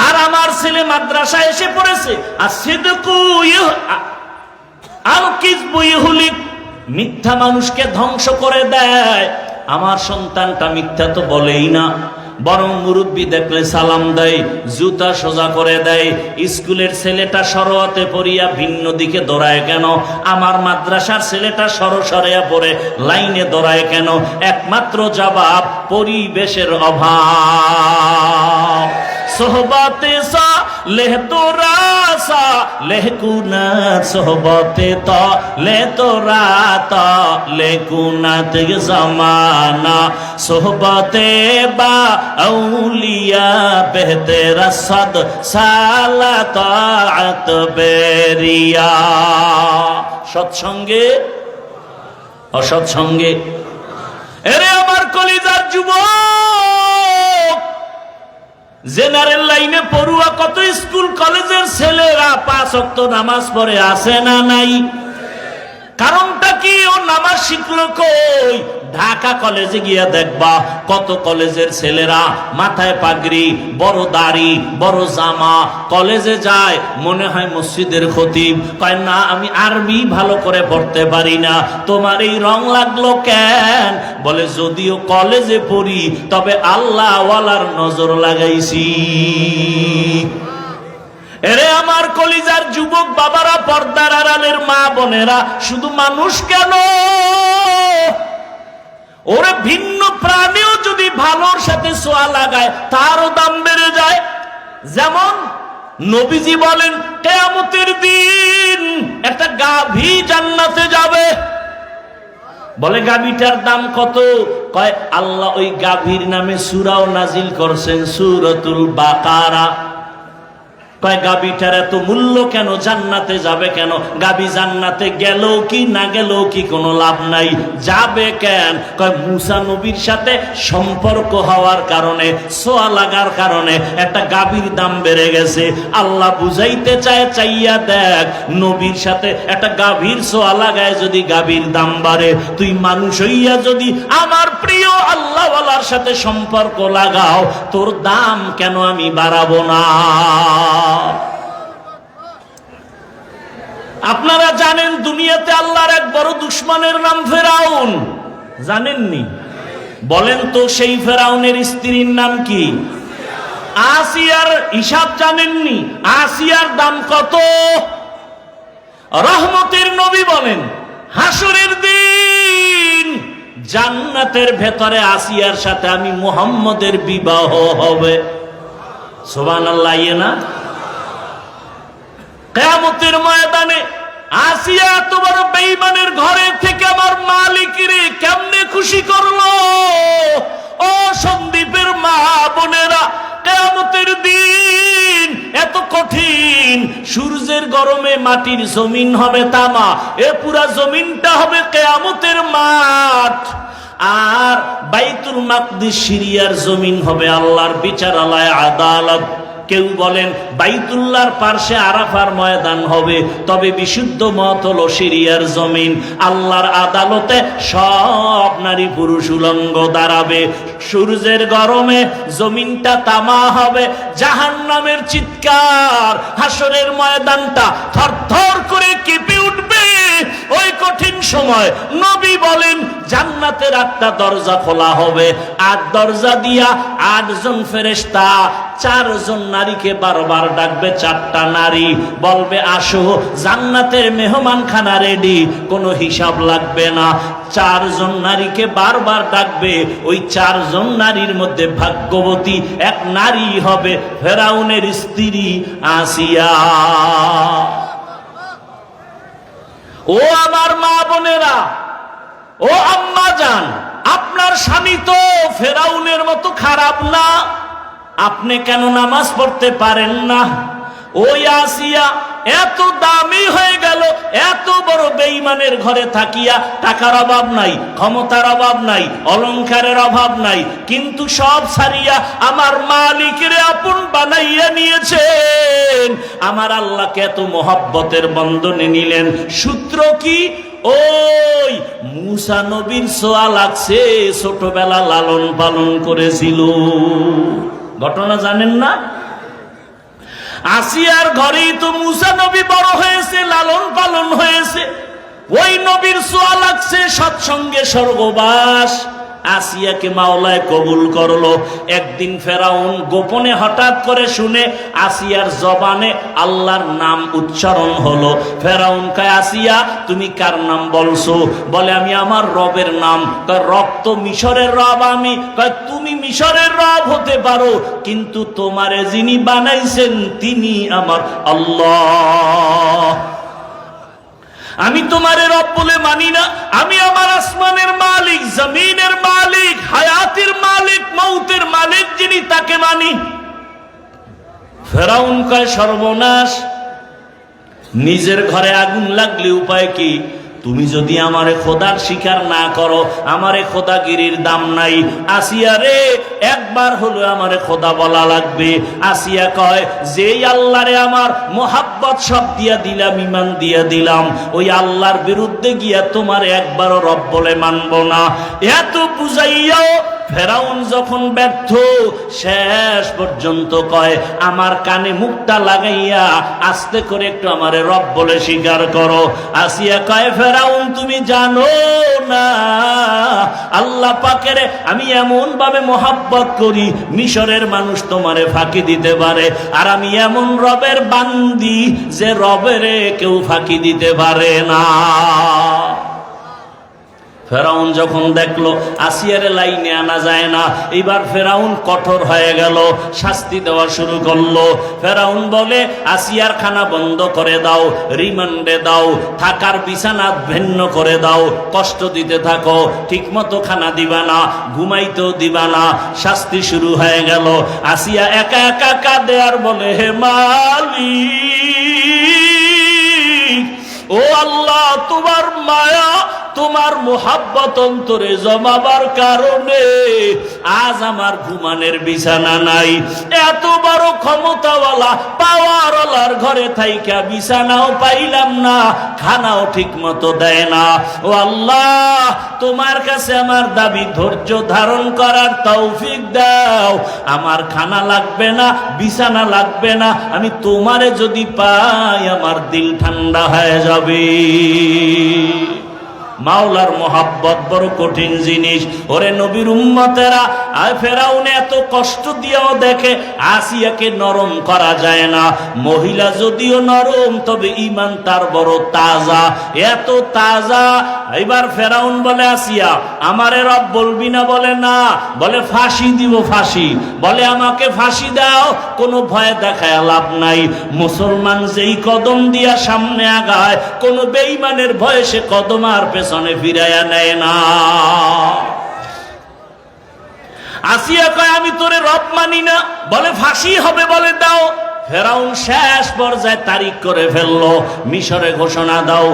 আর আমার ছেলে মাদ্রাসায় এসে পড়েছে, আর মিথ্যা মানুষকে ধ্বংস করে দেয়। আমার সন্তানটা মিথ্যা তো বলেই না, বরং মুরব্বী দেখলে সালাম দেয়, জুতা সোজা করে দেয়। স্কুলের ছেলেটা সরোয়াতে পড়িয়া ভিন্ন দিকে দৌড়ায় কেন? আমার মাদ্রাসার ছেলেটা সরসরিয়া পড়ে লাইনে দৌড়ায় কেন? একমাত্র জবাব, পরিবেশের অভাব। সোহবতে সা লেহ তোরা সা লেহকুনাত, সোহবতে ত লে তোরা ত লেকুনাত জমানা, সোহবতে বা আউলিয়া বেহতেরা সদ সালাত বেরিয়া। সৎসঙ্গে অসৎসঙ্গে। এরে আমার কলিজার যুবক, জেনারেল লাইনে পড়ুয়া কত স্কুল কলেজের ছেলেরা 5 ওয়াক্ত নামাজ পড়ে আছে না নাই? কারণটা কি? ও নামাজ শিখলো কই? ঢাকা কলেজে গিয়া দেখবা কত কলেজের ছেলেরা মাথায় পাগড়ি, বড় দাড়ি, বড় জামা, কলেজে যায় মনে হয় মসজিদের খতিব। কয় না, আমি আরবি ভালো করে পড়তে পারি না। তোমার এই রং লাগলো কেন? বলে যদিও কলেজে পড়ি তবে আল্লাহ ওয়ালার নজর লাগাইছি। এরে আমার কলিজার যুবক বাবারা, পর্দার আড়ালের মা বোনেরা, শুধু মানুষ কেন, ওরে ভিন্ন প্রাণীও যদি ভালোর সাথে ছোঁয়া লাগায় তারও দাম বেড়ে যায়। যেমন নবীজি বলেন কিয়ামতের দিন একটা গাভী জান্নাতে যাবে। বলে গাভীটার দাম কত? কয় আল্লাহ ওই গাভীর নামে সূরাও নাজিল করছেন, সূরাতুল বাকারা। কয় গাভীটার এত মূল্য কেন? জান্নাতে যাবে কেন? গাভী জান্নাতে গেলেও কি না গেলেও কি কোনো লাভ নাই। যাবে কেন? কয় মুসা নবীর সাথে সম্পর্ক হওয়ার কারণে, ছোঁয়া লাগার কারণে একটা গাভীর দাম বেড়ে গেছে। আল্লাহ বুঝাইতে চায়, চাইয়া দেখ, নবীর সাথে একটা গাভীর ছোঁয়া লাগায় যদি গাভীর দাম বাড়ে, তুই মানুষ হইয়া যদি আমার প্রিয় আল্লাহওয়ালার সাথে সম্পর্ক লাগাও, তোর দাম কেন আমি বাড়াবো না? আপনারা জানেন দুনিয়াতে আল্লাহর এক বড় দুশমনের নাম ফেরাউন, জানেননি? বলেন তো সেই ফেরাউনের স্ত্রীর নাম কি? আসিয়ার হিসাব জানেননি? আসিয়ার দাম কত? রহমতের নবী বলেন হাসরের দিন জান্নাতের ভেতরে আসিয়ার সাথে আমি মুহাম্মদের বিবাহ হবে। সুবহানাল্লাহ। ইয়ে না? কিয়ামতের ময়দানে আসিয়া এত বড় বেঈমানের ঘরে থেকে আমার মালিক রে কেমনে খুশি করলো? ও সন্দীপের মা বোনেরা, কিয়ামতের দিন এত কঠিন, সূর্যের গরমে মাটির জমিন হবে তামা, এ পুরা জমিনটা হবে কিয়ামতের মাঠ। আর বাইতুল মাকদিস সিরিয়ার জমিন হবে আল্লাহর বিচারালয়, আদালত। কেউ বলেন বাইতুল্লাহর পার্শ্বে আরাফার ময়দান হবে, তবে বিশুদ্ধ মত হলো সিরিয়ার জমিন। আল্লাহর আদালতে সব নারী পুরুষ উলঙ্গ দাঁড়াবে, সূর্যের গরমে জমিনটা তামা হবে, জাহান্নামের চিৎকার, হাসরের ময়দানটা থরথর করে কেঁপে উঠবে। ওই কঠিন সময় নবী বলেন জান্নাতের 8টা দরজা খোলা হবে, 8 দরজা দিয়া 8 জন ফেরেশতা 4 জন নারীকে বারবার ডাকবে। 4টা নারী বলবে আসো, জান্নাতের মেহমান খানা রেডি, কোনো হিসাব লাগবে না। 4 জন নারীকে বারবার ডাকবে। ওই 4 জন নারীর মধ্যে ভাগ্যবতী এক নারী হবে ফেরাউনের স্ত্রী আসিয়া। ও আমার মা বোনেরা, ও আম্মা জান, আপনার স্বামী তো ফেরাউনের মতো খারাপ না, আপনি কেন নামাজ পড়তে পারেন না? ওই আসিয়া এত দামি হয়ে গেল, এত বড় বেঈমানের ঘরে থাকিয়া টাকার অভাব নাই, ক্ষমতার অভাব নাই, অলংকারের অভাব নাই, কিন্তু সব ছাড়িয়া আমার মালিকের আপন বানাইয়া নিয়েছেন। আমার আল্লাহকে এত মহব্বতের বন্ধনে নিলেন। সূত্র কি? ওই মুসা নবীর ছোঁয়া লাগছে, ছোটবেলা লালন পালন করেছিল। ঘটনা জানেন না? আসিয়ার ঘরেই তো মুসা নবী বড় হয়েছে, লালন পালন হয়েছে। ওই নবীর ছোঁয়া লাগছে, সৎসঙ্গে স্বর্গবাস। আসিয়াকে মাওলায় কবুল করলো। একদিন ফেরাউন গোপনে হঠাৎ করে শুনে আসিয়ার জবানে আল্লাহর নাম উচ্চারণ হলো। ফেরাউন কয় আসিয়া তুমি কার নাম বলছো? বলে আমি আমার রবের নাম। কয় রব তো মিশরের রব আমি। কয় তুমি মিশরের রব হতে পারো, কিন্তু তোমারে যিনি বানাইছেন তিনি আমার আল্লাহ। আমি তোমারে রব বলে মানি না, আমি আমার আসমানের মালিক, জমিনের মালিক, হায়াতের মালিক, মৌতের মালিক যিনি তাকে মানি। ফেরাউন কয় সর্বনাশ, নিজের ঘরে আগুন লাগলে উপায় কি? তুমি যদি আমারে খোদার স্বীকার না করো, আমারে খোদাগিরির দাম নাই। আসিয়া রে, একবার হলো আমারে খোদা বলা লাগবে। আসিয়া কয়, যেই আল্লাহরে আমার মোহাব্বত সব দিয়া দিলাম, ইমান দিয়া দিলাম, ওই আল্লাহর বিরুদ্ধে গিয়া তোমার একবারও রব বলে মানব না। এত বুঝাইয়াও ফেরাউন যখন ব্যর্থ, শেষ পর্যন্ত কয়, আমার কানে মুখটা লাগাইয়া আস্তে করে একটু আমারে রব বলে স্বীকার করো। আসিয়া কয়, ফেরাউন তুমি জানো না আল্লাহ পাকের আমি এমন ভাবে মোহাব্বত করি, মিশরের মানুষ তোমারে ফাঁকি দিতে পারে, আর আমি এমন রবের বান্দি যে রবেরে কেউ ফাঁকি দিতে পারে না। ফেরাউন যখন দেখলো আসিয়ারে লাইনে আনা যায় না, এবার ফেরাউন কঠোর হয়ে গেল, শাস্তি দেওয়া শুরু করলো। ফেরাউন বলে, আসিয়ার খানা বন্ধ করে দাও, রিমান্ডে দাও, থাকার বিছানা ভিন্ন করে দাও, কষ্ট দিতে থাকো, ঠিক মতো খানা দিবা না, ঘুমাইতেও দিবা না। শাস্তি শুরু হয়ে গেল। আসিয়া একা একা কাঁদে আর বলে, হে মালিক, ও আল্লাহ, তোমার মায়া, তোমার মোহাব্বত অন্তরে জমাবার কারণে আজ আমার ঘুমানের বিছানা নাই। এত বড় ক্ষমতাওয়ালা পাওয়ারওয়ালার ঘরে থাইকা বিছানাও পাইলাম না, খানাও ঠিক মতো দেয় না। ও আল্লাহ, তোমার কাছে আমার দাবি, ধৈর্য ধারণ করার তৌফিক দাও। আমার খানা লাগবে না, বিছানা লাগবে না, আমি তোমারে যদি পাই আমার দিল ঠান্ডা হয়ে যাবে। মাওলার মোহাব্বত বড় কঠিন জিনিস। ওরে নবীর উম্মতেরা, ফেরাউন এত কষ্ট দিয়েও দেখে আসিয়াকে নরম করা যায় না। মহিলা যদিও নরম, তবে ঈমান তার বড় তাজা, এত তাজা। এবার ফেরাউন বলে, আসিয়া আমারে রব বলবি না? বলে না। বলে ফাঁসি দিব, ফাঁসি। বলে আমাকে ফাঁসি দাও, কোনো ভয় দেখায় লাভ নাই। মুসলমান যেই কদম দিয়া সামনে আগায়, কোনো বেঈমানের ভয়ে সে কদম আর পেছনে ফিরাইয়া নেয় না। আসিয়া কয়, আমি তোরে রব মানি না। বলে ফাঁসি হবে। বলে দাও। ফেরাউন শেষ পর্যায়ে তারিখ করে ফেললো, মিশরে ঘোষণা দাও,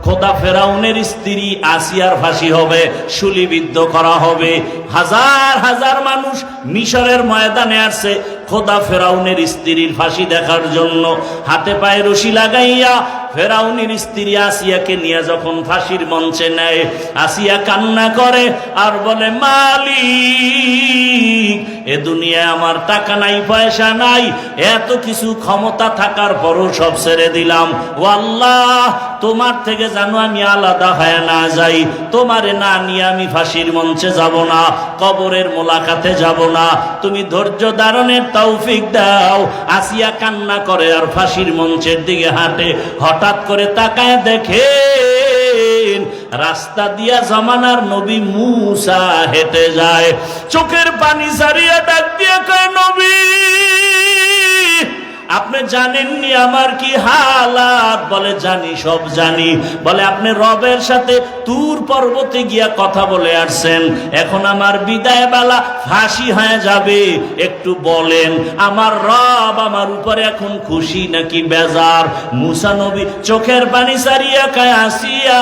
খোদা ফেরাউনের স্ত্রী আসিয়ার ফাঁসি হবে, শুলিবিদ্ধ করা হবে। হাজার হাজার মানুষ মিশরের ময়দানে আসছে খোদা ফেরাউনের স্ত্রীর ফাঁসি দেখার জন্য। হাতে পায়ে রশি লাগাইয়া ফেরাউনের স্ত্রী আসিয়াকে নিয়ে যখন ফাঁসির মঞ্চে নেয়, আসিয়া কান্না করে আর বলে, মালিক, এ দুনিয়ায় আমার টাকা নাই, পয়সা নাই, এত কিছু ক্ষমতা থাকার পরও সব ছেড়ে দিলাম। ও আল্লাহ, তোমার থেকে জানো আমি আলাদা হয়ে না যাই, তোমারে না নিয়ে আমি ফাঁসির মঞ্চে যাব না, কবরের মোলাকাতে যাব না, তুমি ধৈর্য ধারণের তৌফিক দাও। আসিয়া কান্না করে আর ফাঁসির মঞ্চের দিকে হাঁটে। হঠাৎ করে তাকায় দেখে রাস্তা দিয়া জামানার নবী মুসা হেঁটে যায়। চোখের পানি ছাড়িয়া ডাক দিয়া কয়, নবী, আপনি জানেননি আমার কি হালাত? বলে জানি, সব জানি। বলে আপনি রবের সাথে তুর পর্বতে গিয়া কথা বলে আসছেন, এখন আমার বিদায় বেলা ফাঁসি হয়ে যাবে, একটু বলেন আমার রব আমার উপরে এখন খুশি নাকি বেজার? মুসা নবী চোখের পানি ছাড়িয়া কয়, আসিয়া,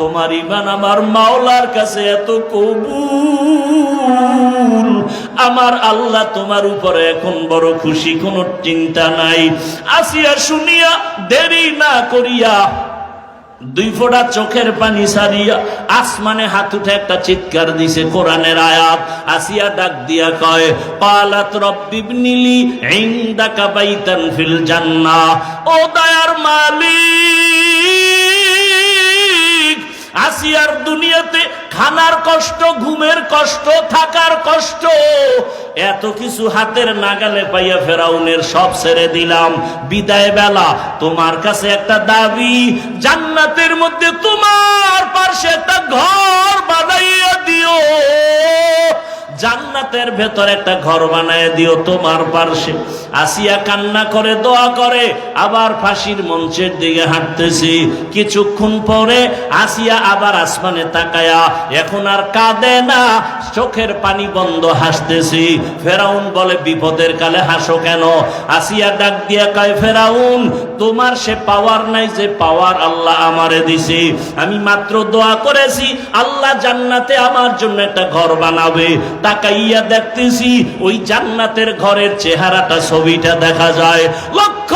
তোমার ঈমান আমার মাওলার কাছে এত কবুল, আমার আল্লাহ তোমার উপরে এখন বড় খুশি, কোনো চিন্তা নাই। আসিয়া শুনিয়া দেরি না করিয়া দুই ফোঁটা চোখের পানি ছাড়িয়া আসমানে হাত উঠে একটা চিৎকার দিছে, কোরআনের আয়াত। আসিয়া ডাক দিয়া কয়, ক্বালাত রব্বিবনিলি ইনদাকা বাইতান ফিল জান্নাহ, ও দয়ার মালিক, আসিয়ার দুনিয়াতে খানার কষ্ট, ঘুমের কষ্ট, থাকার কষ্ট, এত কিছু হাতের নাগালে পাইয়া ফেরাউনের সব ছেড়ে দিলাম। বিদায় বেলা তোমার কাছে একটা দাবি, জান্নাতের মধ্যে তোমার পাশে একটা ঘর বানাইয়া দিও, জান্নাতের ভেতর একটা ঘর বানায় দিও তোমার পার্শ্বে। আসিয়া কান্না করে দোয়া করে, আবার ফাঁসির মঞ্চের দিকে হাঁটতেছি। কিছুক্ষণ পরে আসিয়া আবার আসমানে তাকায়া, এখন আর কাঁদে না, চোখের পানি বন্ধ, হাসতেছি। ফেরাউন বলে বিপদের কালে হাসো কেন? আসিয়া ডাক দিয়া কয়, ফেরাউন তোমার সে পাওয়ার নাই যে পাওয়ার আল্লাহ আমারে দিছে। আমি মাত্র দোয়া করেছি আল্লাহ জান্নাতে আমার জন্য একটা ঘর বানাবে, তাকাইয়া দেখতেছি ওই জান্নাতের ঘরের চেহারাটা, ছবিটা দেখা যায়। লক্ষ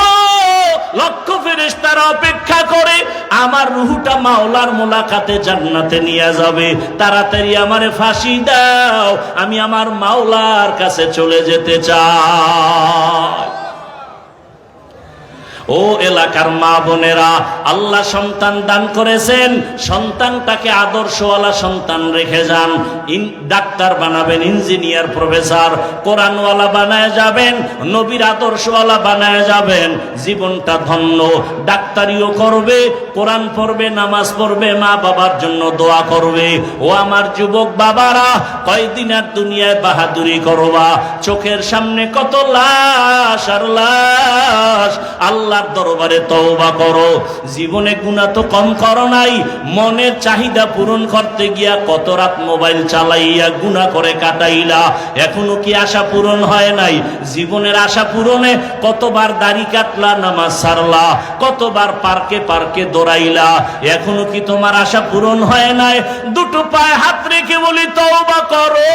লক্ষ ফেরেশতারা অপেক্ষা করে আমার রূহটা মাওলার মোলাকাতে জান্নাতে নিয়ে যাবে। তাড়াতাড়ি আমারে ফাঁসি দাও, আমি আমার মাওলার কাছে চলে যেতে চাই। ও এলাকার মা বোনেরা, আল্লাহ সন্তান দান করেছেন, সন্তানটাকে আদর্শওয়ালা সন্তান রেখে যান। ডাক্তার বানাবেন, ইঞ্জিনিয়ার, প্রফেসর, কোরআনওয়ালা বানায় যাবেন, নবীর আদর্শওয়ালা বানায় যাবেন। জীবনটা ধন্য। ডাক্তারিও করবে, কোরআন পড়বে, নামাজ পড়বে, মা বাবার জন্য দোয়া করবে। ও আমার যুবক বাবারা, কয়দিন আর দুনিয়ায় বাহাদুরি করবা? চোখের সামনে কত লাশ আর লাশ। আল্লাহর দরবারে তওবা করো। জীবনে গুনাহ তো কম করো নাই, মনের চাহিদা পূরণ করতে গিয়া কত রাত মোবাইল চালাইয়া গুনাহ করে কাটাইলা, এখনো কি আশা পূরণ হয় নাই? জীবনের আশা পূরণে কতবার দাড়ি কাটলা, নামাজ ছাড়লা, কতবার পার্কে পার্কে দৌড়াইলা, এখনো কি তোমার আশা পূরণ হয় নাই? দুটো পায়ে হাত রেখে বলি তওবা করো,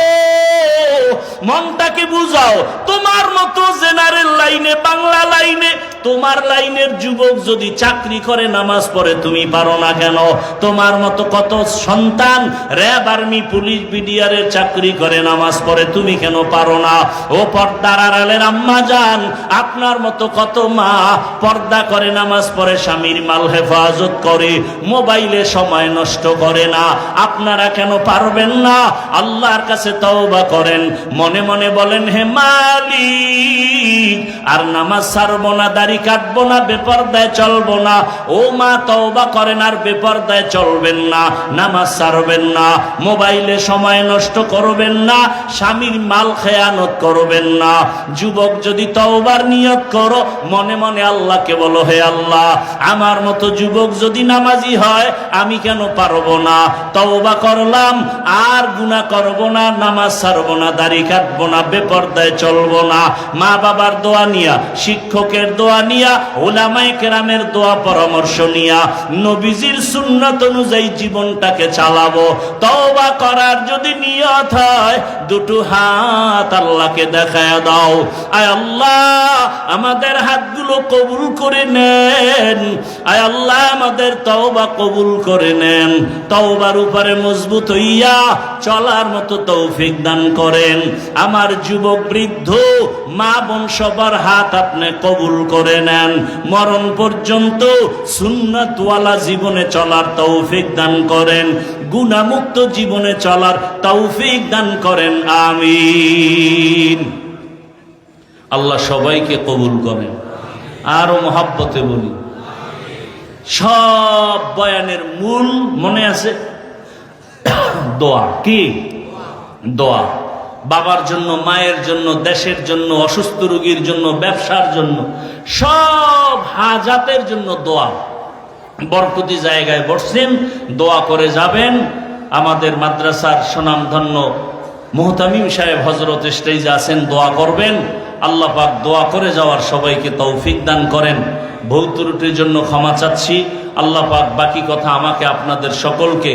মনটাকে বুঝাও। তোমার মতো জেনারেল লাইনে, বাংলা লাইনে, তোমার লাইনের যুবক যদি চাকরি করে, নামাজ পড়ে, তুমি পারো না কেন? তোমার মতো কত সন্তান র্যাব, আর্মি, পুলিশ, বিডিআরের চাকরি করে, নামাজ পড়ে, তুমি কেন পারো না? ও পর্দার আড়ালের আম্মা জান, আপনার মতো কত মা পর্দা করে, নামাজ পড়ে, স্বামীর মাল হেফাজত করে, মোবাইলে সময় নষ্ট করে না, আপনারা কেন পারবেন না? আল্লাহর কাছে তওবা করেন, মনে মনে বলেন, হে মালিক, আর নামাজ ছাড়বো না, দাড়ি কাটবো না, বেপরদায় চলবো না। ও মা তওবা করেন, আর বেপরদায় চলবেন না, নামাজ ছাড়বেন না, মোবাইলে সময় নষ্ট করবেন না, স্বামীর মাল খেয়ানত করবেন না। যুবক যদি তওবার নিয়ত করো, মনে মনে আল্লাহকে বলো, হে আল্লাহ, আমার মতো যুবক যদি নামাজি হয়, আমি কেন পারবো না? তওবা করলাম, আর গুনাহ করবো না, নামাজ ছাড়বো না, দাড়ি কাটবো না, বেপরদায় চলবো না। মা বাবার দোয়া নিয়া, শিক্ষকের দোয়া নিয়া, উলামায়ে কেরামের দোয়া পরামর্শ নিয়া, নবীজির সুন্নাত অনুযায়ী জীবনটাকে চালাবো। তওবা করার যদি নিয়ত হয়, দুটো হাত আল্লাহকে দেখায়া দাও। আয় আল্লাহ, আমাদের হাতগুলো কবুল করে নেন। আয় আল্লাহ, আমাদের তওবা কবুল করে নেন। তওবার উপরে মজবুত হইয়া চলার মতো তৌফিক দান করেন। আমার যুবক, বৃদ্ধ, মা বোন, সবার হাত আপনি কবুল করে নেন। মরণ পর্যন্ত সুন্নাতওয়ালা জীবনে চলার তৌফিক দান করেন, গুনাহমুক্ত জীবনে চলার তৌফিক দান করেন, আমিন। আল্লাহ সবাইকে কবুল করেন। আরো মহাব্বতে বলি, সব বয়ানের মূল মনে আছে? দোয়া। কি দোয়া? বাবার জন্য, মায়ের জন্য, দেশের জন্য, অসুস্থ রোগীর জন্য, ব্যবসার জন্য, সব হাজাতের জন্য দোয়া। বরকতি জায়গায় বসছেন, দোয়া করে যাবেন। আমাদের মাদ্রাসার সুনামধন্য মুহতামিম সাহেব হযরত স্টেজে আছেন, দোয়া করবেন। আল্লাহ পাক দোয়া করে যাওয়ার সবাইকে তৌফিক দান করেন। ভুল ত্রুটির জন্য ক্ষমা চাচ্ছি। আল্লাহ পাক বাকি কথা আমাকে আপনাদের সকলকে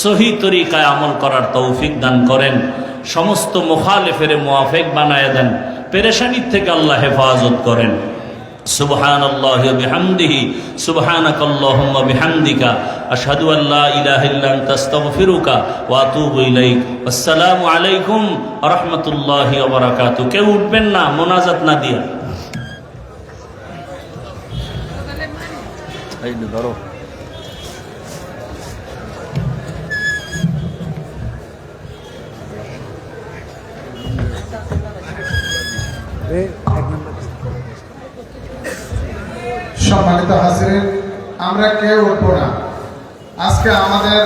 সহি তরিকায় আমল করার তৌফিক দান করেন। সমস্ত মুখালিফের মুআফিক বানায় দেন। পেরেশানির থেকে আল্লাহ হেফাজত করেন। সুবহানাল্লাহি ওয়া বিহামদিহি, সুবহানাকাল্লাহুম্মা বিহামদিকা, আশহাদু আল্লা ইলাহা ইল্লা আনতা আস্তাগফিরুকা ওয়া আতুবু ইলাইক। আসসালামু আলাইকুম ওয়া রাহমাতুল্লাহি ওয়া বারাকাতুহু। কেউ উঠবেন না মোনাজাত না দিয়া। এই ধরো।
সম্মানিত হাজিরিন, আমরা কেউ উঠবো না। আজকে আমাদের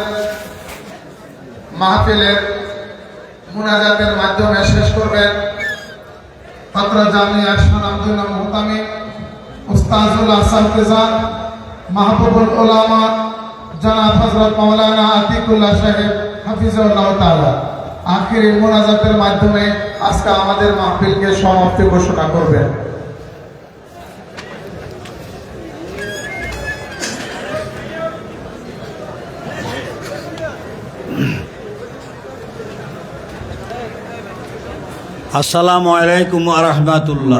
মাহফিলের মুনাজাতের মাধ্যমে শেষ করবেন। পত্র জামিয়ার সুনামধন্য মুহতামি উস্তাজুল আসাতিজা মাহবুবুল উলামা জনাব হযরত মাওলানা আতিকুল্লাহ সাহেব হাফিজাহুল্লাহ তাআলা আখিরি মুনাজাতের মাধ্যমে আজকে আমাদের মাহফিলকে সমাপ্তি ঘোষণা করবেন।
আসসালামু আলাইকুম ওয়া রাহমাতুল্লাহ।